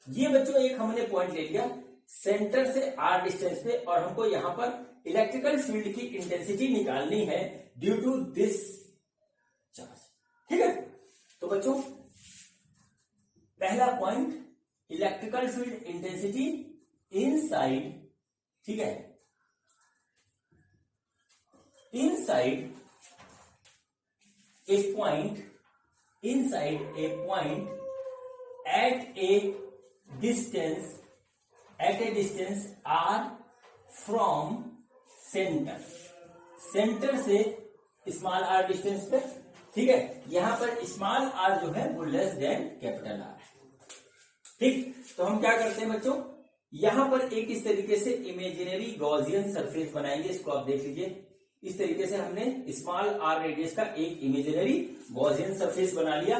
ये बच्चों एक हमने पॉइंट ले लिया सेंटर से r डिस्टेंस पे, और हमको यहां पर इलेक्ट्रिकल फील्ड की इंटेंसिटी निकालनी है ड्यू टू दिस चार्ज। ठीक है, तो बच्चों पहला point electrical field intensity inside, ठीक है, inside a point at a distance r from center, centre से स्मॉल r डिस्टेंस पे। ठीक है, यहां पर स्मॉल r जो है वो लेस देन कैपिटल R है। ठीक, तो हम क्या करते हैं बच्चों, यहां पर एक इस तरीके से इमेजिनरी गॉसियन सरफेस बनाएंगे। इसको आप देख लीजिए, इस तरीके से हमने स्मॉल r रेडियस का एक इमेजिनरी गॉसियन सरफेस बना लिया।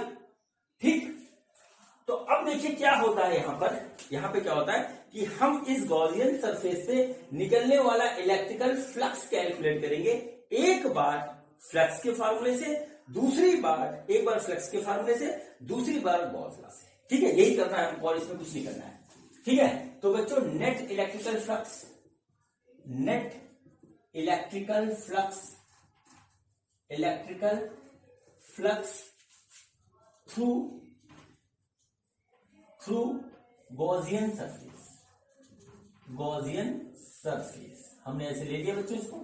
ठीक, तो अब देखिए क्या होता है यहां पे क्या होता है कि हम इस गॉसियन सरफेस से निकलने वाला इलेक्ट्रिकल फ्लक्स कैलकुलेट करेंगे। एक बार फ्लक्स के फार्मूले से, दूसरी बार एक बार फ्लक्स के फार्मूले से, दूसरी बार गॉस लॉ से। ठीक है, यही करना है हमको और इसमें कुछ नहीं करना है। ठीक है, तो बच्चों net electrical flux through Gaussian surface हमने ऐसे ले लिया बच्चों इसको।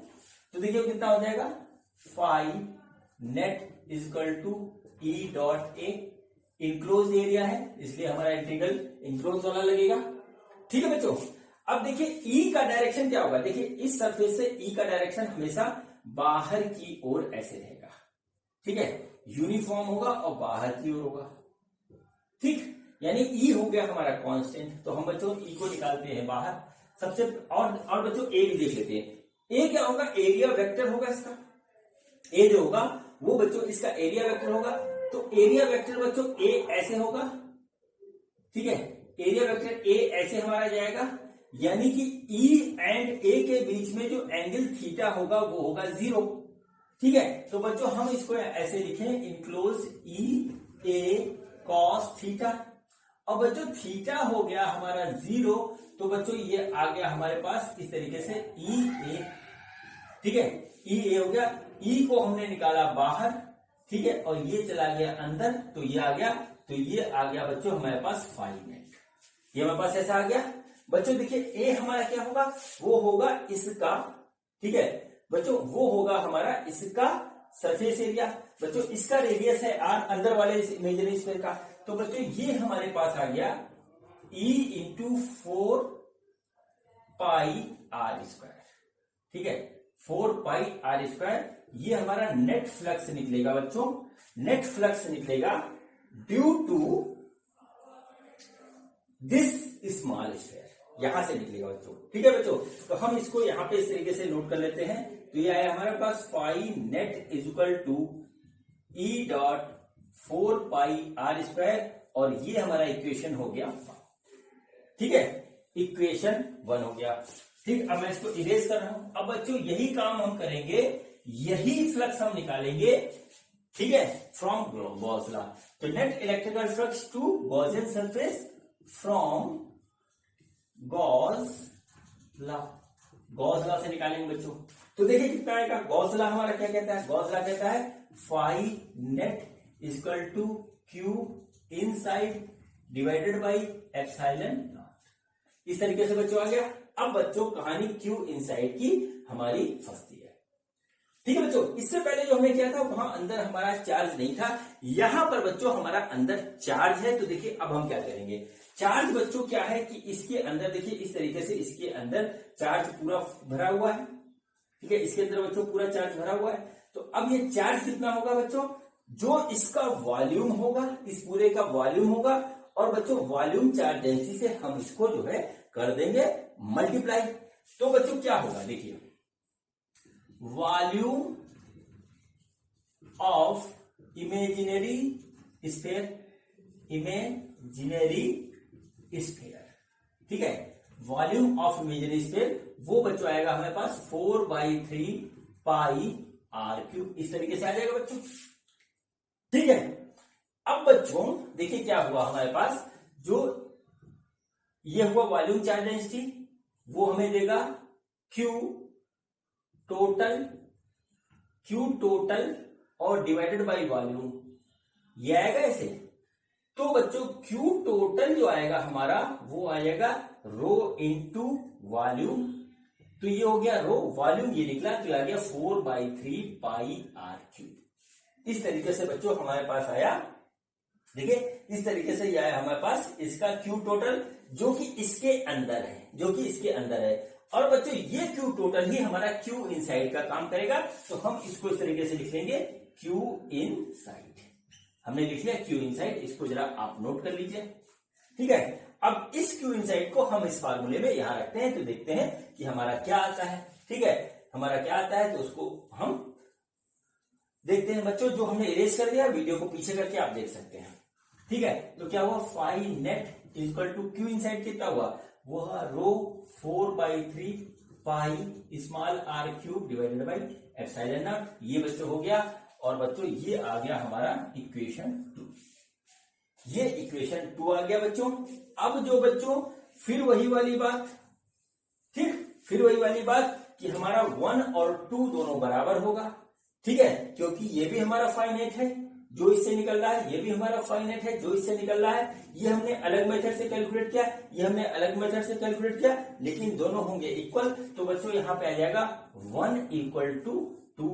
तो देखिए कितना हो जाएगा, phi net is equal to E dot A, enclose area है इसलिए हमारा इंटीग्रल इंक्लोज वाला लगेगा। ठीक है बच्चों, अब देखिए ई का डायरेक्शन क्या होगा, देखिए इस सरफेस से ई का डायरेक्शन हमेशा बाहर की ओर ऐसे रहेगा। ठीक है, यूनिफॉर्म होगा और बाहर की ओर होगा। ठीक, यानी ई हो गया हमारा कांस्टेंट, तो हम बच्चों ई को निकालते हैं बाहर सबसे। और बच्चों ए भी देख लेते हैं, ए क्या होगा, एरिया वेक्टर होगा इसका। ए जो होगा वो बच्चों इसका एरिया वेक्टर होगा। तो एरिया वेक्टर बच्चों ए ऐसे होगा। ठीक है, एरिया वेक्टर ए ऐसे हमारा जाएगा, यानी कि ई एंड ए के बीच में जो एंगल थीटा होगा वो होगा 0। ठीक है, तो बच्चों हम इसको ऐसे लिखें, इनक्लोज ई ए कॉस थीटा। और बच्चों थीटा हो गया हमारा 0, तो बच्चों ये आ गया हमारे पास इस तरीके से ई ए। ठीक है, ई ए हो गया, ई को हमने निकाला बाहर। ठीक है, और ये चला गया अंदर, तो ये आ गया, तो ये आ गया बच्चों हमारे पास फाई नेट, ये हमारे पास ऐसा आ गया। बच्चों देखिए ए हमारा क्या होगा, वो होगा इसका। ठीक है बच्चों, वो होगा हमारा इसका सरफेस एरिया। बच्चों इसका रेडियस है r, अंदर वाले इमेजिनरी स्फीयर का। तो बच्चों ये हमारे पास आ गया E into 4 pi are square. ठीक है, 4 पाई आर स्क्वायर, ये हमारा नेट फ्लक्स निकलेगा बच्चों। नेट फ्लक्स निकलेगा due to this small sphere, यहां से निकलेगा बच्चों। ठीक है बच्चों, तो हम इसको यहां पे इस तरीके से नोट कर लेते हैं। तो ये आया हमारे पास phi net is equal to E dot 4 pi are square, और ये हमारा इक्वेशन हो गया। ठीक है, इक्वेशन 1 हो गया। ठीक, अब मैं इसको इरेज कर रहा हूं। अब बच्चों यही काम हम करेंगे, यही फ्लक्स हम निकालेंगे। ठीक है, फ्रॉम गॉस लॉ। तो net electrical flux to Gaussian surface from Gauss law से निकालेंगे बच्चों। तो देखिए कितना आएगा, गॉस लॉ हमारा क्या कहता है, गॉस लॉ कहता है phi net equal to Q inside divided by epsilon naught. इस तरीके से बच्चों आ गया। अब बच्चों कहानी क्यू इनसाइड की हमारी फंसती है। ठीक है बच्चों, इससे पहले जो हमने किया था वहां अंदर हमारा चार्ज नहीं था, यहां पर बच्चों हमारा अंदर चार्ज है। तो देखिए अब हम क्या करेंगे। चार्ज बच्चों क्या है कि इसके अंदर देखिए इस तरीके से इसके अंदर चार्ज पूरा भरा हुआ है। ठीक है, इसके अंदर बच्चों पूरा चार्ज भरा हुआ है। तो अब ये चार्ज कितना होगा बच्चों, जो इसका वॉल्यूम होगा, इस पूरे का वॉल्यूम होगा, और बच्चों वॉल्यूम चार्ज डेंसिटी से हम इसको जो है कर देंगे मल्टीप्लाई। तो बच्चों क्या होगा देखिए, volume of imaginary sphere, imaginary sphere, ठीक है, वॉल्यूम ऑफ इमेजिनरी स्फीयर वो बच्चों आएगा हमारे पास 4/3 पाई आर क्यूब। इस तरीके से आ जाएगा बच्चों। ठीक है, अब बच्चों देखिए क्या हुआ हमारे पास, जो ये हुआ वॉल्यूम चार्ज डेंसिटी, वो हमें देगा क्यू टोटल और डिवाइडेड बाय वॉल्यूम, ये आएगा ऐसे। तो बच्चों क्यू टोटल जो आएगा हमारा वो आएगा रो इंटू वॉल्यूम। तो ये हो गया रो, वॉल्यूम ये निकला तो आ गया 4/3 पाई आर क्यूब। इस तरीके से बच्चों हमारे पास आया। देखिए इस तरीके से ये आया हमारे पास इसका क्यू टोटल, जो कि इसके अंदर है, और बच्चों ये क्यू टोटल ही हमारा क्यू इनसाइड का काम करेगा। तो हम इसको इस तरीके से लिख लेंगे क्यू इनसाइड। हमने लिख लिया क्यू इनसाइड, इसको जरा आप नोट कर लीजिए। ठीक है, अब इस क्यू इनसाइड को हम इस फार्मूले में यहां रखते हैं, तो देखते हैं कि हमारा क्या आता है। ठीक है, हमारा क्या आता है तो उसको हम देखते हैं बच्चों। जो हमने इरेज कर दिया, वीडियो को पीछे करके आप देख सकते हैं। ठीक है, तो क्या हुआ, phi net equal to Q inside कितना हुआ, वो rho 4/3 pi small R cube divided by epsilon naught. ये बच्चों हो गया, और बच्चों ये आ गया हमारा इक्वेशन 2। ये इक्वेशन 2 आ गया बच्चों। अब जो बच्चों फिर वही वाली बात, ठीक, फिर वही वाली बात कि हमारा 1 और 2 दोनों बराबर होगा। ठीक है, क्योंकि ये भी हमारा फाइनाइट है जो इससे निकल रहा है, ये भी हमारा फाइनाइट है जो इससे निकल रहा है। ये हमने अलग मेथड से कैलकुलेट किया, ये हमने अलग मेथड से कैलकुलेट किया, लेकिन दोनों होंगे इक्वल। तो बच्चों यहां पे आ जाएगा 1 = 2।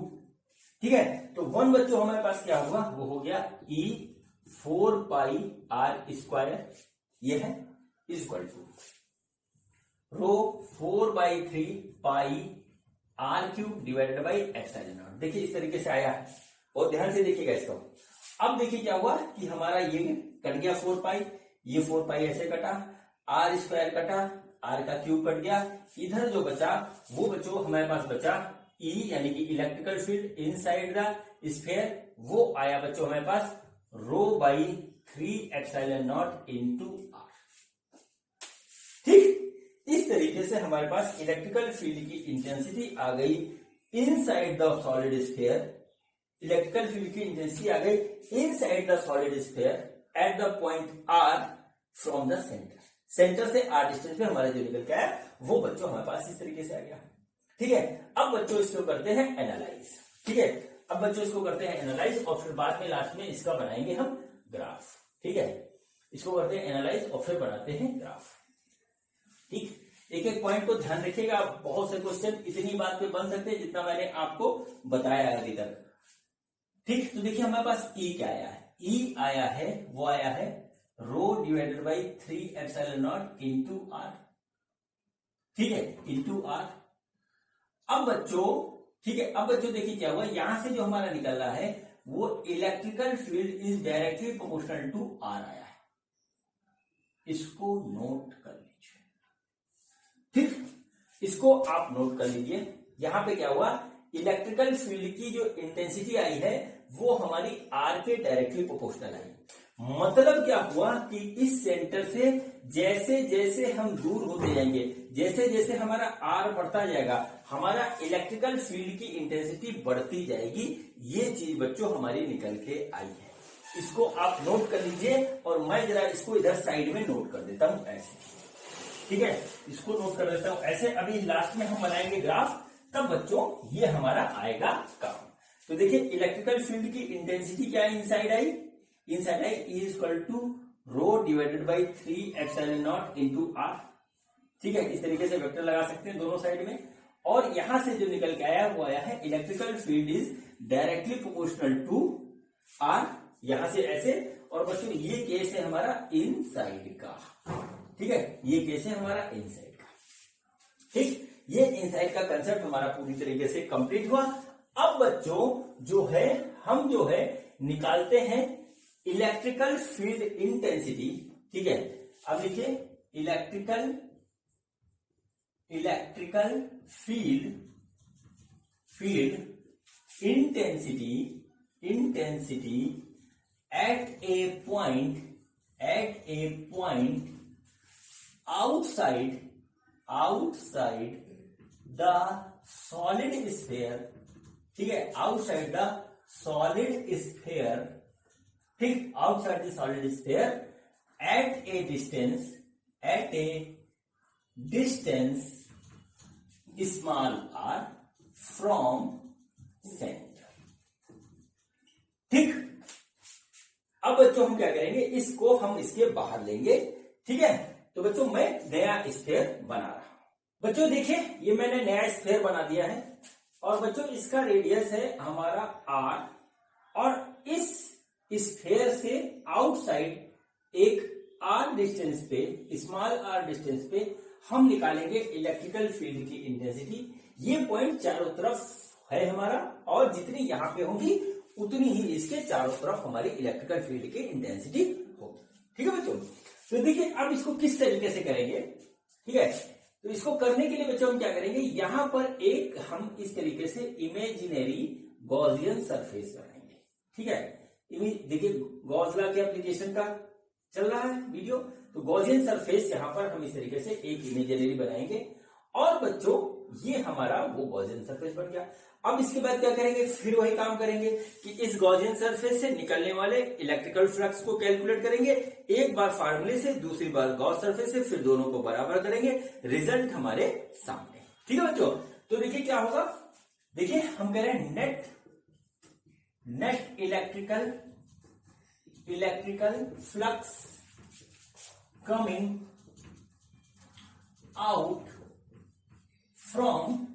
ठीक है, तो 1 बच्चों हमारे पास क्या हुआ, वो हो गया E 4 पाई आर स्क्वायर, ये है equal to rho 4/3 pi R cube divided by epsilon naught. देखिए इस तरीके से आया, और ध्यान से देखिएगा इसको। अब देखिए क्या हुआ कि हमारा ये कट गया 4 पाई, ये 4 पाई ऐसे कटा, आर स्क्वायर कटा, आर का क्यूब कट गया। इधर जो बचा वो बच्चों हमारे पास बचा E यानी कि electrical field inside the sphere, वो आया बच्चों हमारे पास ρ/3 एप्सिलॉन नॉट इनटू आर। ठीक, इस तरीके से हमारे पास इलेक्ट्रिकल फील्ड की इंटेंसिटी आ गई inside the solid sphere. Electrical field की इंटेंसिटी आ गई inside the solid sphere at the point R from the centre से आर डिस्टेंस पे हमारा जो निकल के आया वो बच्चों हमारे पास इस तरीके से आ गया। ठीक है, अब बच्चों इसको करते हैं एनालाइज। ठीक है, अब बच्चों इसको करते हैं एनालाइज, और फिर बाद में लास्ट में इसका बनाएंगे हम ग्राफ। ठीक है, इसको करते हैं एनालाइज और फिर बनाते हैं ग्राफ। ठीक, एक एक पॉइंट को ध्यान रखिएगा। बहुत से क्वेश्चन इतनी बात पे बन सकते हैं जितना मैंने आपको बताया है अभी तक। ठीक, तो देखिए हमारे पास E क्या आया है, E आया है, वो आया है ρ/3 एप्सिलॉन नॉट इनटू आर। ठीक है, इनटू आर। अब बच्चों, ठीक है, अब बच्चों देखिए क्या हुआ, यहां से जो हमारा निकल रहा है वो electrical field is directly proportional to R आया है। इसको नोट कर लीजिए। ठीक, इसको आप नोट कर लीजिए। यहां पे क्या हुआ, इलेक्ट्रिकल फील्ड की जो इंटेंसिटी आई है वो हमारी आर के डायरेक्टली प्रोपोर्शनल आई। मतलब क्या हुआ कि इस सेंटर से जैसे जैसे हम दूर होते जाएंगे, जैसे जैसे हमारा आर बढ़ता जाएगा, हमारा इलेक्ट्रिकल फील्ड की इंटेंसिटी बढ़ती जाएगी। ये चीज बच्चों हमारी निकल के आई है। इसको आप नोट कर लीजिए, और मैं जरा इसको इधर साइड में नोट कर देता हूं ऐसे। ठीक है, इसको नोट कर देता हूं ऐसे। अभी लास्ट में हम बनाएंगे ग्राफ, तब बच्चों ये हमारा आएगा काम। तो देखिए इलेक्ट्रिकल फील्ड की इंटेंसिटी क्या इनसाइड आई, इनसाइड आई is equal to rho divided by 3 epsilon naught into R. ठीक है, इस तरीके से वेक्टर लगा सकते हैं दोनों साइड में। और यहां से जो निकल के आया वो आया है electrical field is directly proportional to R, यहां से ऐसे। और बच्चों ये केस है हमारा इनसाइड का। ठीक है, ये केस है हमारा इनसाइड का। ठीक, ये इनसाइड का कंसेप्ट हमारा पूरी तरीके से कंप्लीट हुआ। अब बच्चों जो है हम जो है निकालते हैं इलेक्ट्रिकल फील्ड इंटेंसिटी। ठीक है, अब देखिए electrical field intensity at a point outside the solid sphere। ठीक है, outside the solid sphere। ठीक, outside the solid sphere at a distance small r from center। ठीक, अब बच्चों हम क्या करेंगे, इसको हम इसके बाहर लेंगे। ठीक है, तो बच्चों मैं नया स्फीयर बना रहा हूं। बच्चों देखिए ये मैंने नया स्फीयर बना दिया है और बच्चों इसका रेडियस है हमारा r, और इस स्फीयर से आउटसाइड एक r डिस्टेंस पे, स्मॉल r डिस्टेंस पे हम निकालेंगे इलेक्ट्रिकल फील्ड की इंटेंसिटी। ये पॉइंट चारों तरफ है हमारा, और जितनी यहां पे होगी उतनी ही इसके चारों तरफ हमारी इलेक्ट्रिकल फील्ड की इंटेंसिटी होगी। ठीक है बच्चों, तो देखिए अब इसको किस तरीके से करेंगे। ठीक है, तो इसको करने के लिए बच्चों हम क्या करेंगे, यहां पर एक हम इस तरीके से इमेजिनरी गॉसियन सरफेस बनाएंगे। ठीक है, देखिए गॉस लॉ के एप्लीकेशन का चल रहा है वीडियो, तो गॉसियन सरफेस यहां पर हम इस तरीके से एक इमेजिनरी बनाएंगे। और बच्चों ये हमारा वो गॉसियन सरफेस बन गया। अब इसके बाद क्या करेंगे, फिर वही काम करेंगे कि इस गॉसियन सरफेस से निकलने वाले इलेक्ट्रिकल फ्लक्स को कैलकुलेट करेंगे, एक बार फार्मूले से, दूसरी बार गॉस सरफेस से, फिर दोनों को बराबर करेंगे, रिजल्ट हमारे सामने। ठीक है बच्चों, तो देखिए क्या होगा, देखिए हम कह रहे हैं net electrical flux coming out from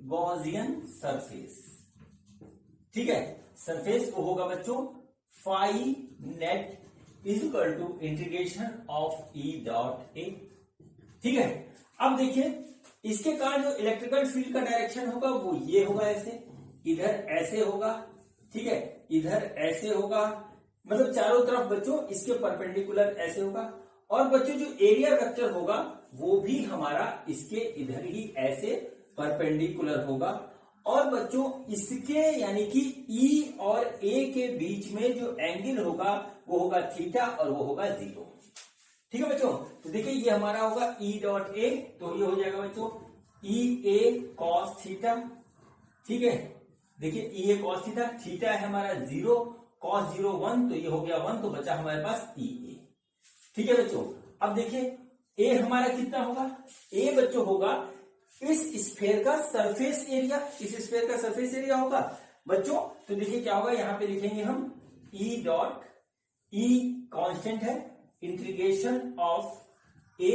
Gaussian surface. ठीक है, सरफेस को होगा बच्चों phi net is equal to integration of E dot A. ठीक है, अब देखिए इसके कारण जो इलेक्ट्रिकल फील्ड का डायरेक्शन होगा वो ये होगा, ऐसे इधर ऐसे होगा। ठीक है, इधर ऐसे होगा, मतलब चारों तरफ बच्चों इसके परपेंडिकुलर ऐसे होगा। और बच्चों जो एरिया वेक्टर होगा वो भी हमारा इसके इधर ही ऐसे परपेंडिकुलर होगा। और बच्चों इसके यानी कि ई और ए के बीच में जो एंगल होगा वो होगा थीटा, और वो होगा 0। ठीक है बच्चों, तो देखिए ये हमारा होगा ई डॉट ए, तो ये हो जाएगा बच्चों ई ए कॉस थीटा। ठीक है, देखिए ई ए कॉस थीटा, थीटा है हमारा 0, कॉस 0 1, तो ये हो गया 1, तो बचा हमारे पास ई ए। ठीक है बच्चों, अब देखिए ए हमारा कितना होगा, ए बच्चों होगा इस स्फीयर का सरफेस एरिया, इस स्फीयर का सरफेस एरिया होगा बच्चों। तो देखिए क्या होगा, यहां पे लिखेंगे हम ई डॉट, ई कांस्टेंट है, इंटीग्रेशन ऑफ ए।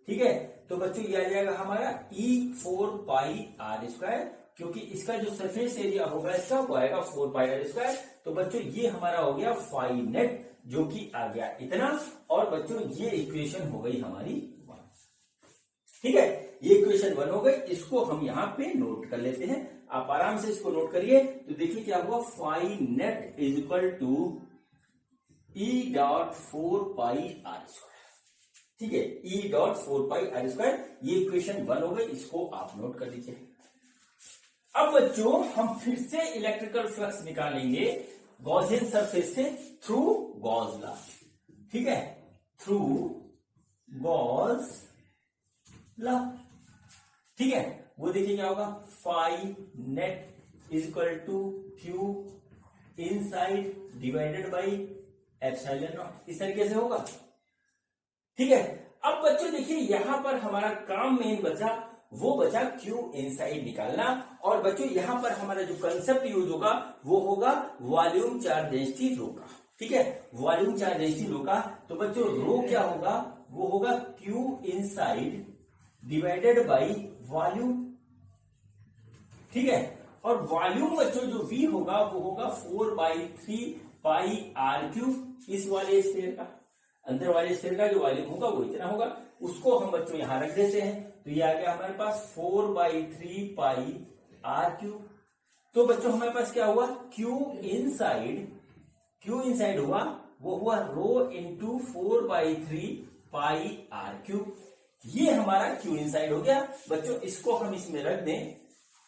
ठीक है, तो बच्चों ये आ जाएगा हमारा ई 4 पाई आर स्क्वायर, क्योंकि इसका जो सरफेस एरिया होगा इसका वो आएगा 4 पाई आर स्क्वायर। तो बच्चों ये हमारा हो गया फाई नेट, जो कि आ गया इतना। और बच्चों ये इक्वेशन हो गई हमारी 1। ठीक है, ये इक्वेशन 1 हो गई, इसको हम यहां पे नोट कर लेते हैं। आप आराम से इसको नोट करिए, तो देखिए क्या हुआ, phi net is equal to E dot 4 pi are square. ठीक है, E dot 4 pi are square, ये इक्वेशन 1 हो गई, इसको आप नोट कर लीजिए। अब बच्चों हम फिर से इलेक्ट्रिकल फ्लक्स निकालेंगे गॉसियन सरफेस से थ्रू गॉस लॉ। ठीक है, थ्रू गॉस लॉ। ठीक है, वो देखिए क्या होगा, phi net is equal to Q inside divided by epsilon naught, इस तरीके से होगा। ठीक है, अब बच्चों देखिए यहां पर हमारा काम मेन बचा वो बचा Q इनसाइड निकालना। और बच्चों यहाँ पर हमारा जो कंसेप्ट यूज होगा वो होगा वॉल्यूम चार्ज डेंसिटी रो का। ठीक है, वॉल्यूम चार्ज डेंसिटी रो का। तो बच्चों रो क्या होगा, वो होगा Q inside divided by volume. ठीक है, और वॉल्यूम बच्चों जो V होगा वो होगा 4/3 पाई आर क्यूब। इस वाले स्फीयर का, अंदर वाले स्फीयर का जो वॉल्यूम होगा वो इतना होगा, उसको हम बच्चों यहां रख देते हैं। तो ये आ गया हमारे पास 4/3 पाई आर क्यूब। तो बच्चों हमारे पास क्या हुआ, Q इनसाइड हुआ वो हुआ rho into 4/3 pi R cube. ये हमारा Q इनसाइड हो गया। बच्चों इसको हम इसमें रख दें,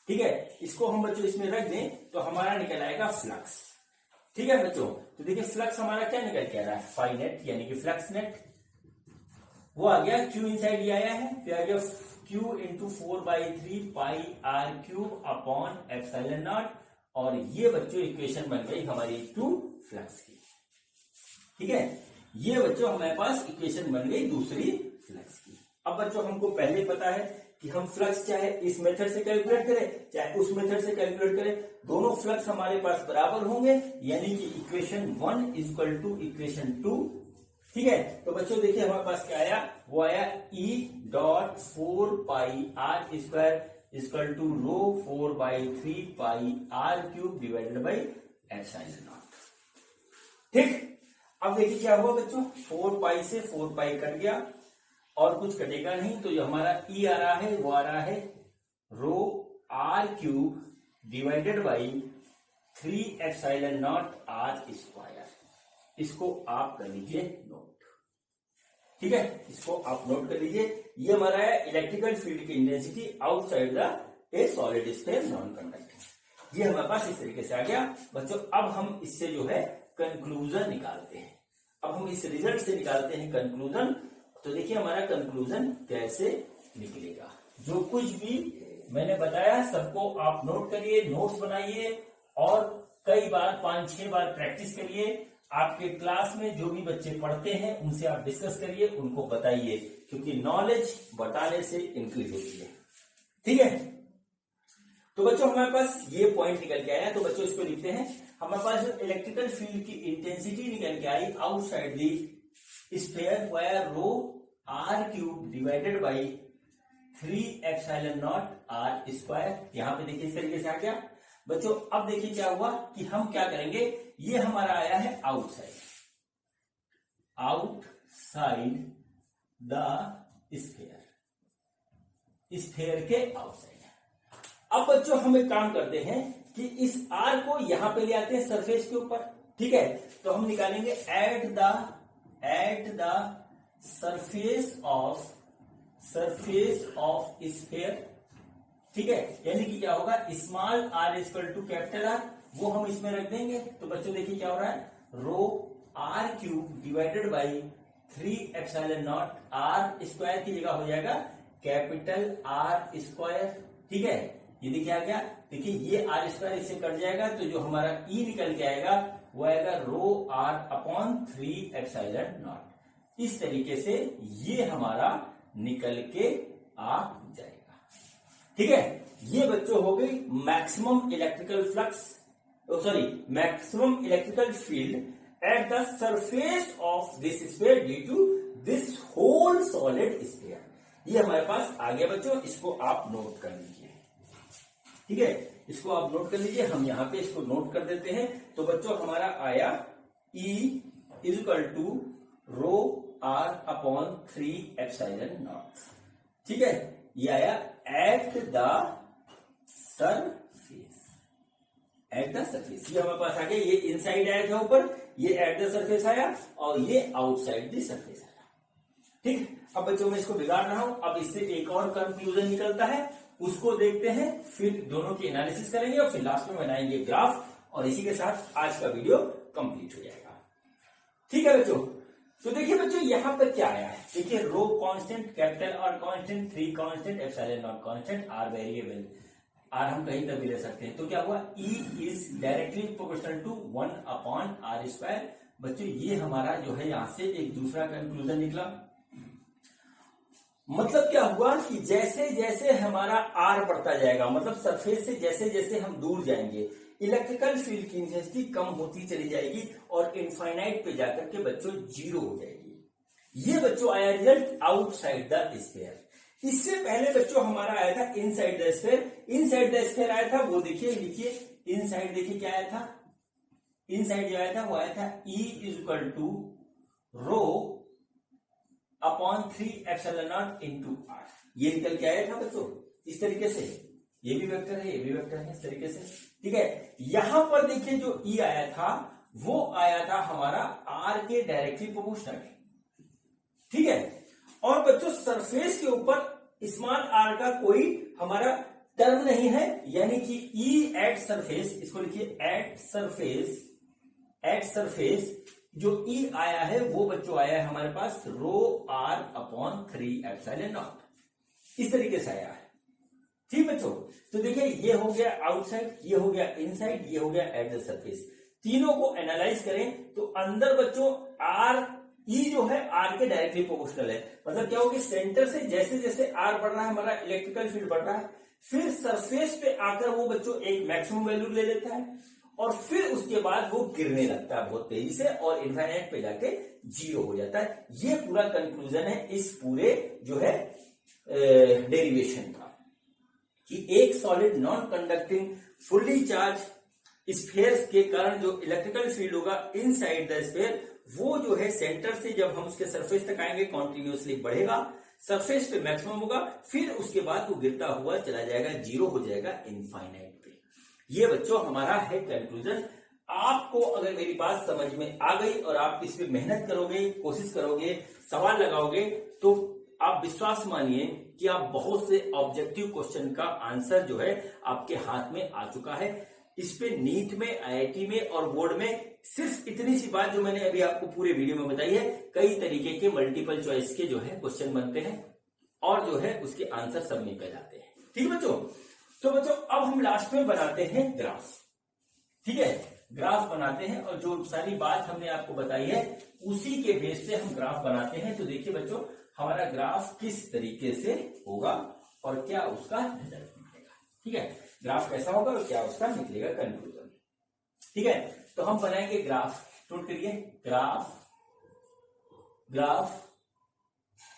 ठीक है, इसको हम बच्चों इसमें रख दें तो हमारा निकल आएगा फ्लक्स। ठीक है बच्चों, तो देखिए फ्लक्स हमारा क्या निकल के आ रहा है, फाई नेट यानी कि फ्लक्स नेट। वो आ गया Q इनसाइड ये आया है, फिर आ गया Q into 4/3 pi R cube upon epsilon naught. और ये बच्चों इक्वेशन बन गई हमारी टू फ्लक्स की। ठीक है, ये बच्चों हमारे पास इक्वेशन बन गई दूसरी फ्लक्स की। अब बच्चों हमको पहले पता है कि हम फ्लक्स चाहे इस मेथड से कैलकुलेट करें चाहे उस मेथड से कैलकुलेट करें, दोनों फ्लक्स हमारे पास बराबर होंगे, यानी कि equation 1 is equal to equation 2। ठीक है, तो बच्चों देखिए हमारे पास क्या आया, वो आया E dot 4 pi are square equal to rho 4/3 pi R cube divided by epsilon naught. ठीक, अब देखिए क्या हुआ बच्चों, 4 पाई से 4 पाई कट गया और कुछ कटेगा नहीं, तो जो हमारा E आ रहा है वो आ रहा है rho R cube divided by 3 epsilon naught r square. इसको आप कर लीजिए नोट। ठीक है, इसको आप नोट कर लीजिए। ये हमारा है इलेक्ट्रिकल फील्ड की intensity outside the A solid sphere non conducting. ये हमारे पास इस तरीके से आ गया बच्चों। अब हम इससे जो है कंक्लूजन निकालते हैं। अब हम इस रिजल्ट से निकालते हैं कंक्लूजन। तो देखिए हमारा कंक्लूजन कैसे निकलेगा। जो कुछ भी मैंने बताया सबको आप नोट करिए, नोट्स बनाइए और कई बार 5-6 बार प्रैक्टिस करिए। आपके क्लास में जो भी बच्चे पढ़ते हैं उनसे आप डिस्कस करिए, उनको बताइए, क्योंकि नॉलेज बताने से इंक्रीज होती है। ठीक है, तो बच्चों हमारे पास ये पॉइंट निकल के आया। तो बच्चों इसको लिखते हैं, हमारे पास जो इलेक्ट्रिकल फील्ड की इंटेंसिटी निकल के आई outside the sphere where rho R cube divided by 3 epsilon naught r square. यहां पे देखिए इस तरीके से आ गया बच्चों। अब देखिए क्या हुआ कि हम क्या करेंगे, ये हमारा आया है आउटसाइड द स्फीयर के आउटसाइड। अब बच्चों हम एक काम करते हैं कि इस आर को यहां पे ले आते हैं सरफेस के ऊपर। ठीक है, तो हम निकालेंगे at the surface of sphere. ठीक है, यानी कि क्या होगा, small R equal to capital R, वो हम इसमें रख देंगे। तो बच्चों देखिए क्या हो रहा है, rho R cube divided by 3 epsilon naught r square की जगह हो जाएगा कैपिटल आर स्क्वायर। ठीक है, ये देखिए आ गया। देखिए ये आर स्क्वायर इससे कट जाएगा, तो जो हमारा ई निकल के आएगा वो आएगा रो आर अपॉन 3 एप्सिलॉन नॉट। इस तरीके से ये हमारा निकल के आ जाएगा। ठीक है, ये बच्चों हो गई maximum electrical flux, maximum electrical field at the surface of this sphere due to this whole solid sphere. ये हमारे पास आ गया बच्चों, इसको आप नोट कर लीजिए। ठीक है, इसको आप नोट कर लीजिए, हम यहां पे इसको नोट कर देते हैं। तो बच्चों हमारा आया E is equal to rho R upon 3 epsilon naught. ठीक है, ये आया एट द सरफेस। ये हमारे पास आ गया, ये इनसाइड आया था ऊपर, ये एट द सरफेस आया और ये आउटसाइड द सरफेस आया। ठीक, अब बच्चों मैं इसको बिगाड़ रहा हूं। अब इससे एक और कंक्लूजन निकलता है, उसको देखते हैं, फिर दोनों की एनालिसिस करेंगे और फिर लास्ट में बनाएंगे ग्राफ, और इसी के साथ आज का वीडियो कंप्लीट हो जाएगा। ठीक है बच्चों, तो देखिए बच्चों यहां पर क्या आया है, देखिए rho constant, capital R constant, 3 constant, epsilon naught constant, r variable. R हम कहीं पर भी ले सकते हैं। तो क्या हुआ, E is directly proportional to 1 upon R square. बच्चों ये हमारा जो है यहां से एक दूसरा कंक्लूजन निकला। मतलब क्या हुआ कि जैसे जैसे हमारा आर बढ़ता जाएगा, मतलब सरफेस से जैसे जैसे हम दूर जाएंगे, इलेक्ट्रिकल फील्ड की इंटेंसिटी कम होती चली जाएगी और इनफाइनाइट पे जाकर के बच्चों जीरो हो जाएगी। ये बच्चों आया रिजल्ट आउटसाइड द स्फीयर। इससे पहले बच्चों हमारा आया था inside the sphere. Inside the sphere आया था, वो देखिए लिखिए, इनसाइड देखिए क्या आया था, इनसाइड जो आया था वो आया था E equal to rho upon 3 epsilon naught into R. ये निकल के आया था बच्चों इस तरीके से, ये भी वेक्टर है, ये भी वेक्टर है, इस तरीके से, ठीक है। यहां पर देखिए जो E आया था वो आया था हमारा R के डायरेक्टली प्रोपोर्शनल, ठीक है। और बच्चों सरफेस के ऊपर स्मॉल r का कोई हमारा टर्म नहीं है, यानी कि E एट सरफेस, इसको लिखिए एट सरफेस, एट सरफेस जो E आया है वो बच्चों आया है हमारे पास रो R अपॉन 3 एप्सिलॉन नॉट, इस तरीके से आया है, ठीक बच्चों। तो देखिए ये हो गया आउटसाइड, ये हो गया इनसाइड, ये हो गया एट द सरफेस। तीनों को एनालाइज करें तो अंदर बच्चों आर ई जो है आर के डायरेक्टली प्रोपोर्शनल है। मतलब क्या होगा, सेंटर से जैसे जैसे आर बढ़ रहा है हमारा इलेक्ट्रिकल फील्ड बढ़ रहा है, फिर सरफेस पे आकर वो बच्चों एक मैक्सिमम वैल्यू ले लेता है और फिर उसके बाद वो गिरने लगता है बहुत तेजी से और इनफाइनाइट पे जाके जीरो हो जाता है। ये पूरा कंक्लूजन है इस पूरे जो है डेरिवेशन का, कि एक solid non conducting fully charge sphere के कारण जो इलेक्ट्रिकल फील्ड होगा इनसाइड द स्फीयर, वो जो है सेंटर से जब हम उसके सरफेस तक आएंगे कॉन्टिन्यूसली बढ़ेगा, सरफेस पे मैक्सिमम होगा, फिर उसके बाद वो गिरता हुआ चला जाएगा, जीरो हो जाएगा इनफाइनाइट पे। ये बच्चों हमारा है कंक्लूजन। आपको अगर मेरी बात समझ में आ गई और आप इस पे मेहनत करोगे, कोशिश करोगे, सवाल लगाओगे, तो आप विश्वास मानिए कि आप बहुत से ऑब्जेक्टिव क्वेश्चन का आंसर जो है आपके हाथ में आ चुका है। इस पे नीट में, आईआईटी में और बोर्ड में सिर्फ इतनी सी बात जो मैंने अभी आपको पूरे वीडियो में बताई है, कई तरीके के मल्टीपल चॉइस के जो है क्वेश्चन बनते हैं और जो है उसके आंसर सब निकल जाते हैं, ठीक बच्चों। तो बच्चों अब हम लास्ट में बनाते हैं ग्राफ, ठीक है, ग्राफ बनाते हैं और जो सारी बात हमने आपको बताई है उसी के बेस से हम ग्राफ बनाते हैं। तो देखिए बच्चों हमारा ग्राफ किस तरीके से होगा और क्या उसका रिजल्ट निकलेगा, ठीक है, ग्राफ कैसा होगा और क्या उसका निकलेगा कंक्लूजन, ठीक है। तो हम बनाएंगे ग्राफ, नोट करिए, graph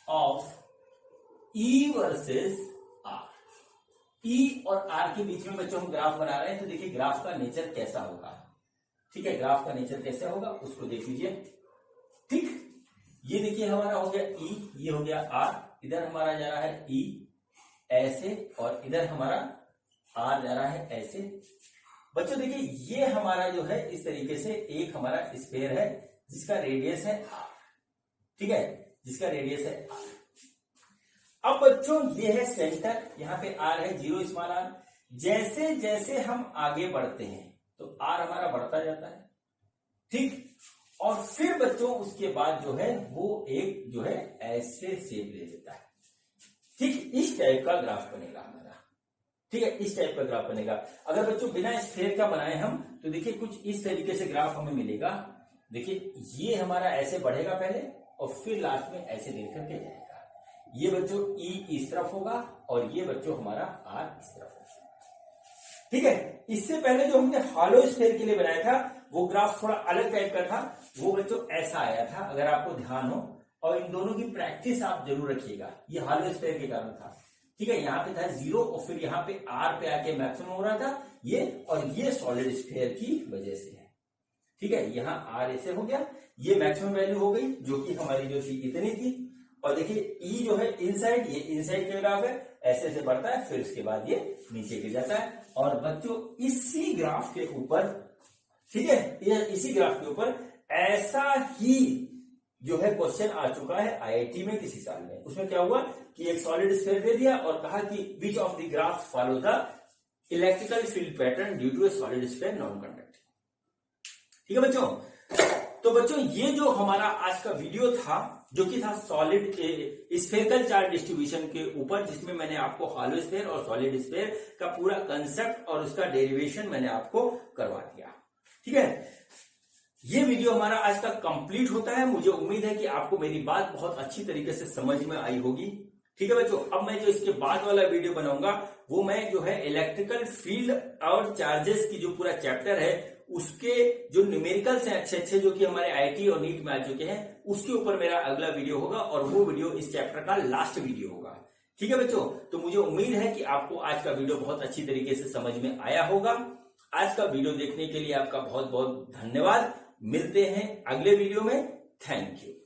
of E versus R। E और R के बीच में बच्चों हम ग्राफ बना रहे हैं, तो देखिए ग्राफ का नेचर कैसा होगा, ठीक है, ग्राफ का नेचर कैसा होगा उसको देख लीजिए, ठीक। ये देखिए हमारा हो गया E, ये हो गया R, इधर हमारा जा रहा है E ऐसे और इधर हमारा R जा रहा है ऐसे। बच्चों देखिए ये हमारा जो है इस तरीके से एक हमारा स्फीयर है जिसका रेडियस है R, ठीक है, जिसका रेडियस है R। अब बच्चों ये है सेंटर, यहाँ पे R है, जीरो स्मॉल r। जैसे जैसे हम आगे बढ़ते हैं तो R हमारा बढ़ता जाता है, ठीक, और फिर बच्चों उसके बाद जो है वो एक जो है ऐसे शेप ले लेता है, ठीक, इस टाइप का ग्राफ बनेगा हमारा, ठीक है, इस टाइप का ग्राफ बनेगा। अगर बच्चों बिना स्फीयर का बनाए हम तो देखिए कुछ इस तरीके से ग्राफ हमें मिलेगा। देखिए ये हमारा ऐसे बढ़ेगा पहले और फिर लास्ट में ऐसे गिर करके जाएगा। ये बच्चों E इस तरफ होगा और ये बच्चों हमारा R इस तरफ होगा, ठीक है। इससे पहले जो हमने हॉलो स्फीयर के लिए बनाया था वो ग्राफ थोड़ा अलग टाइप का था, वो बच्चों ऐसा आया था, अगर आपको ध्यान हो, और इन दोनों की प्रैक्टिस आप जरूर रखिएगा। ये हॉलो स्फीयर के कारण था, ठीक है, यहाँ पे था जीरो और फिर यहाँ पे R पे आके मैक्सिमम हो रहा था ये, और ये सॉलिड स्फीयर की वजह से है, ठीक है। यहाँ R ऐसे हो गया, ये मैक्सिमम वैल्यू हो गई जो कि हमारी जो थी इतनी थी, और देखिए E जो है इनसाइड, ये इनसाइड का ग्राफ है, ऐसे ऐसे बढ़ता है फिर उसके बाद ये नीचे गिर जाता है। और बच्चों इसी ग्राफ के ऊपर, ठीक है, ये इसी ग्राफ के ऊपर ऐसा ही जो है क्वेश्चन आ चुका है आईआईटी में किसी साल में। उसमें क्या हुआ कि एक सॉलिड स्फीयर दे दिया और कहा कि which of the graph follow the electrical field pattern due to a solid sphere non conducting, ठीक है बच्चों। तो बच्चों ये जो हमारा आज का वीडियो था जो कि था सॉलिड स्फेरिकल चार्ज डिस्ट्रीब्यूशन के ऊपर, जिसमें मैंने आपको हॉलो स्फीयर और सॉलिड स्फीयर का पूरा कंसेप्ट और उसका डेरिवेशन मैंने आपको करवा दिया, ठीक है। ये वीडियो हमारा आज का कंप्लीट होता है। मुझे उम्मीद है कि आपको मेरी बात बहुत अच्छी तरीके से समझ में आई होगी, ठीक है बच्चों, अब मैं जो इसके बाद वाला वीडियो बनाऊंगा वो मैं जो है इलेक्ट्रिकल फील्ड और चार्जेस की जो पूरा चैप्टर है उसके जो न्यूमेरिकल्स हैं अच्छे अच्छे जो कि हमारे आईटी और नीट में आ चुके हैं उसके ऊपर मेरा अगला वीडियो होगा और वो वीडियो इस चैप्टर का लास्ट वीडियो होगा। ठीक है बच्चों, तो मुझे उम्मीद है कि आपको आज का वीडियो बहुत अच्छी तरीके से समझ में आया होगा। आज का वीडियो देखने के लिए आपका बहुत बहुत धन्यवाद। मिलते हैं अगले वीडियो में। Thank you.